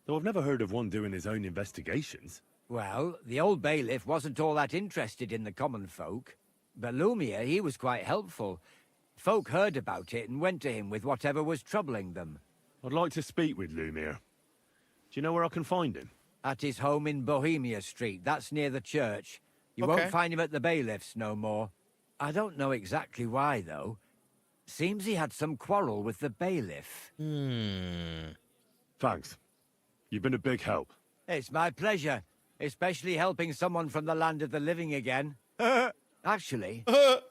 though I've never heard of one doing his own investigations. Well, the old bailiff wasn't all that interested in the common folk. But Lumia, he was quite helpful. Folk heard about it and went to him with whatever was troubling them. I'd like to speak with Lumir. Do you know where I can find him? At his home in Bohemia Street, that's near the church. You won't find him at the bailiff's no more. I don't know exactly why, though. Seems he had some quarrel with the bailiff. Thanks. You've been a big help. It's my pleasure, especially helping someone from the land of the living again. Actually,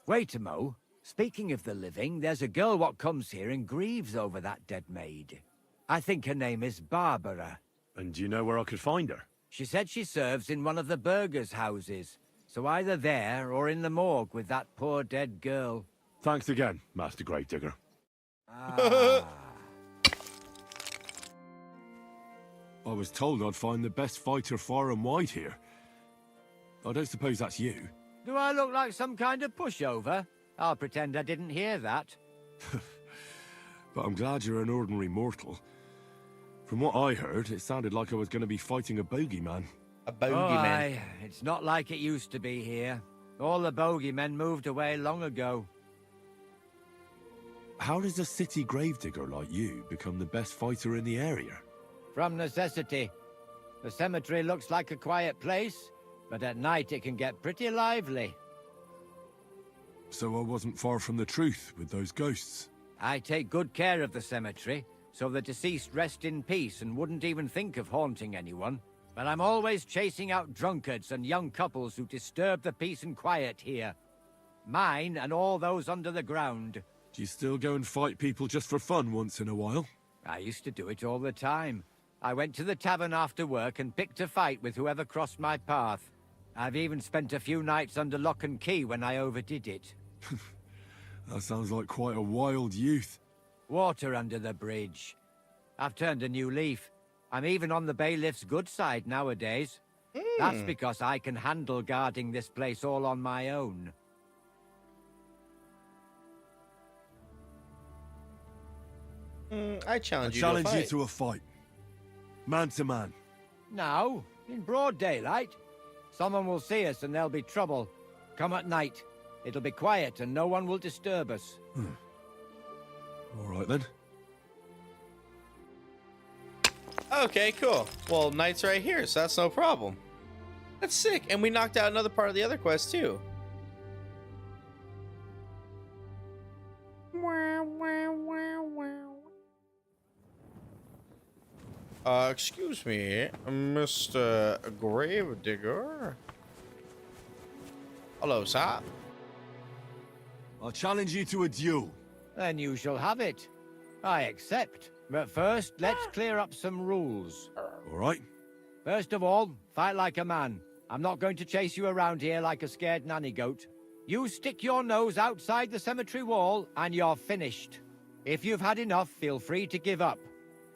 wait a mo. Speaking of the living, there's a girl what comes here and grieves over that dead maid. I think her name is Barbara. And do you know where I could find her? She said she serves in one of the burgers' houses. So either there or in the morgue with that poor dead girl. Thanks again, Master Gravedigger. Ah. I was told I'd find the best fighter far and wide here. I don't suppose that's you. Do I look like some kind of pushover? I'll pretend I didn't hear that. But I'm glad you're an ordinary mortal. From what I heard, it sounded like I was going to be fighting a bogeyman. A bogeyman. It's not like it used to be here. All the bogeymen moved away long ago. How does a city gravedigger like you become the best fighter in the area? From necessity. The cemetery looks like a quiet place, but at night it can get pretty lively. So I wasn't far from the truth with those ghosts. I take good care of the cemetery, so the deceased rest in peace and wouldn't even think of haunting anyone. But I'm always chasing out drunkards and young couples who disturb the peace and quiet here. Mine and all those under the ground. Do you still go and fight people just for fun once in a while? I used to do it all the time. I went to the tavern after work and picked a fight with whoever crossed my path. I've even spent a few nights under lock and key when I overdid it. That sounds like quite a wild youth. Water under the bridge. I've turned a new leaf. I'm even on the bailiff's good side nowadays. That's because I can handle guarding this place all on my own. I challenge you to a fight. Man to man. Now, in broad daylight. Someone will see us and there'll be trouble. Come at night. It'll be quiet and no one will disturb us. All right then. Okay, cool. Well, night's right here, so that's no problem. That's sick. And we knocked out another part of the other quest, too. Excuse me, Mr. Gravedigger. Hello, sir. I'll challenge you to a duel. Then you shall have it. I accept. But first, let's clear up some rules. All right. First of all, fight like a man. I'm not going to chase you around here like a scared nanny goat. You stick your nose outside the cemetery wall, and you're finished. If you've had enough, feel free to give up.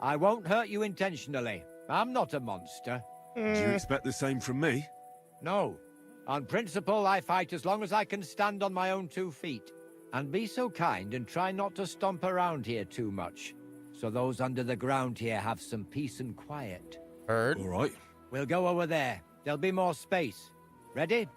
I won't hurt you intentionally. I'm not a monster. Do you expect the same from me? No. On principle, I fight as long as I can stand on my own 2 feet. And be so kind and try not to stomp around here too much, so those under the ground here have some peace and quiet. Heard. All right. We'll go over there. There'll be more space. Ready?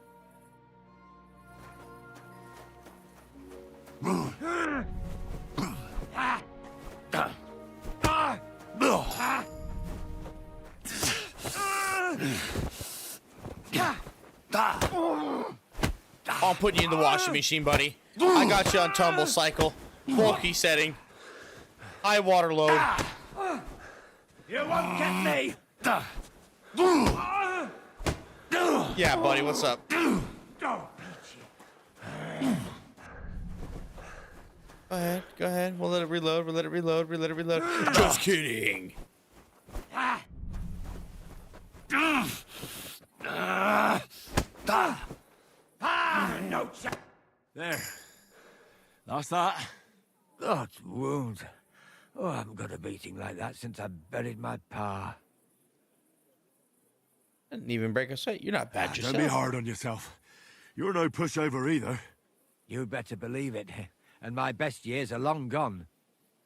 I'm putting you in the washing machine, buddy. I got you on tumble cycle. Bulky setting. High water load. You won't get me! Yeah, buddy, what's up? Go ahead. We'll let it reload, we'll let it reload, we'll let it reload. Just kidding. No. There. That's that. That wound. Oh, I haven't got a beating like that since I buried my pa. Didn't even break a sweat. You're not bad yourself. Don't be hard on yourself. You're no pushover either. You better believe it. And my best years are long gone.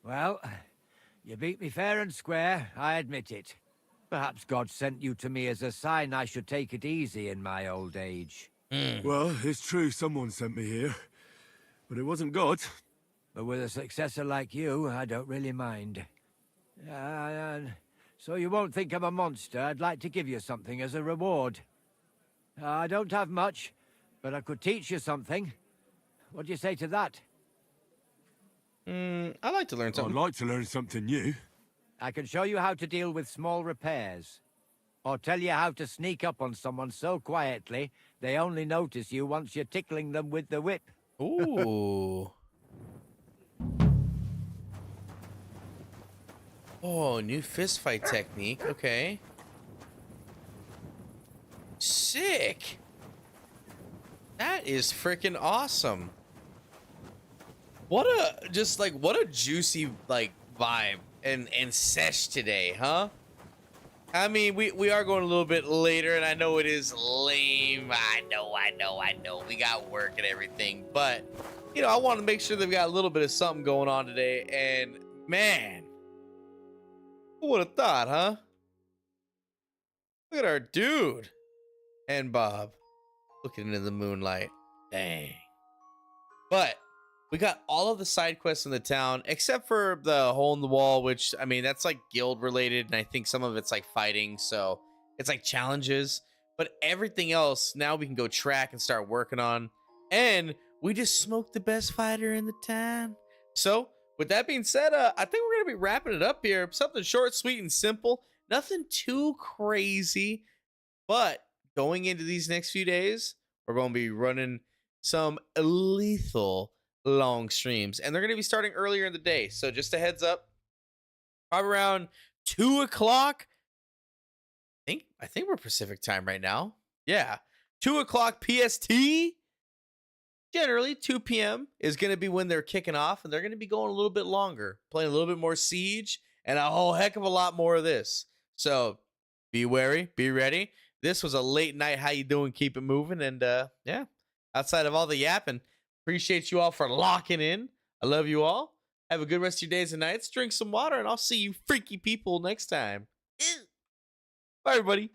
Well, you beat me fair and square, I admit it. Perhaps God sent you to me as a sign I should take it easy in my old age. Well, it's true someone sent me here. But it wasn't God. But with a successor like you, I don't really mind. So you won't think I'm a monster. I'd like to give you something as a reward. I don't have much, but I could teach you something. What do you say to that? I'd like to learn something. I'd like to learn something new. I can show you how to deal with small repairs. Or tell you how to sneak up on someone so quietly, they only notice you once you're tickling them with the whip. Ooh. Oh, new fist fight technique. Okay. Sick. That is freaking awesome. What a what a juicy vibe and sesh today, huh? I mean, we are going a little bit later, and I know it is lame. I know. We got work and everything, but you know, I want to make sure they've got a little bit of something going on today. And man, who would have thought, huh? Look at our dude and Bob looking into the moonlight. Dang. But we got all of the side quests in the town, except for the hole in the wall, which, I mean, that's like guild related. And I think some of it's like fighting. So it's like challenges. But everything else, now we can go track and start working on. And we just smoked the best fighter in the town. So with that being said, I think we're going to be wrapping it up here. Something short, sweet, and simple. Nothing too crazy. But going into these next few days, we're going to be running some lethal long streams, and they're going to be starting earlier in the day. So just a heads up, probably around 2 o'clock. I think we're Pacific time right now. Yeah, 2 o'clock PST. Generally, 2 p.m. is going to be when they're kicking off, and they're going to be going a little bit longer, playing a little bit more Siege, and a whole heck of a lot more of this. So be wary, be ready. This was a late night. How you doing? Keep it moving, and yeah. Outside of all the yapping, appreciate you all for locking in. I love you all. Have a good rest of your days and nights. Drink some water, and I'll see you freaky people next time. Bye, everybody.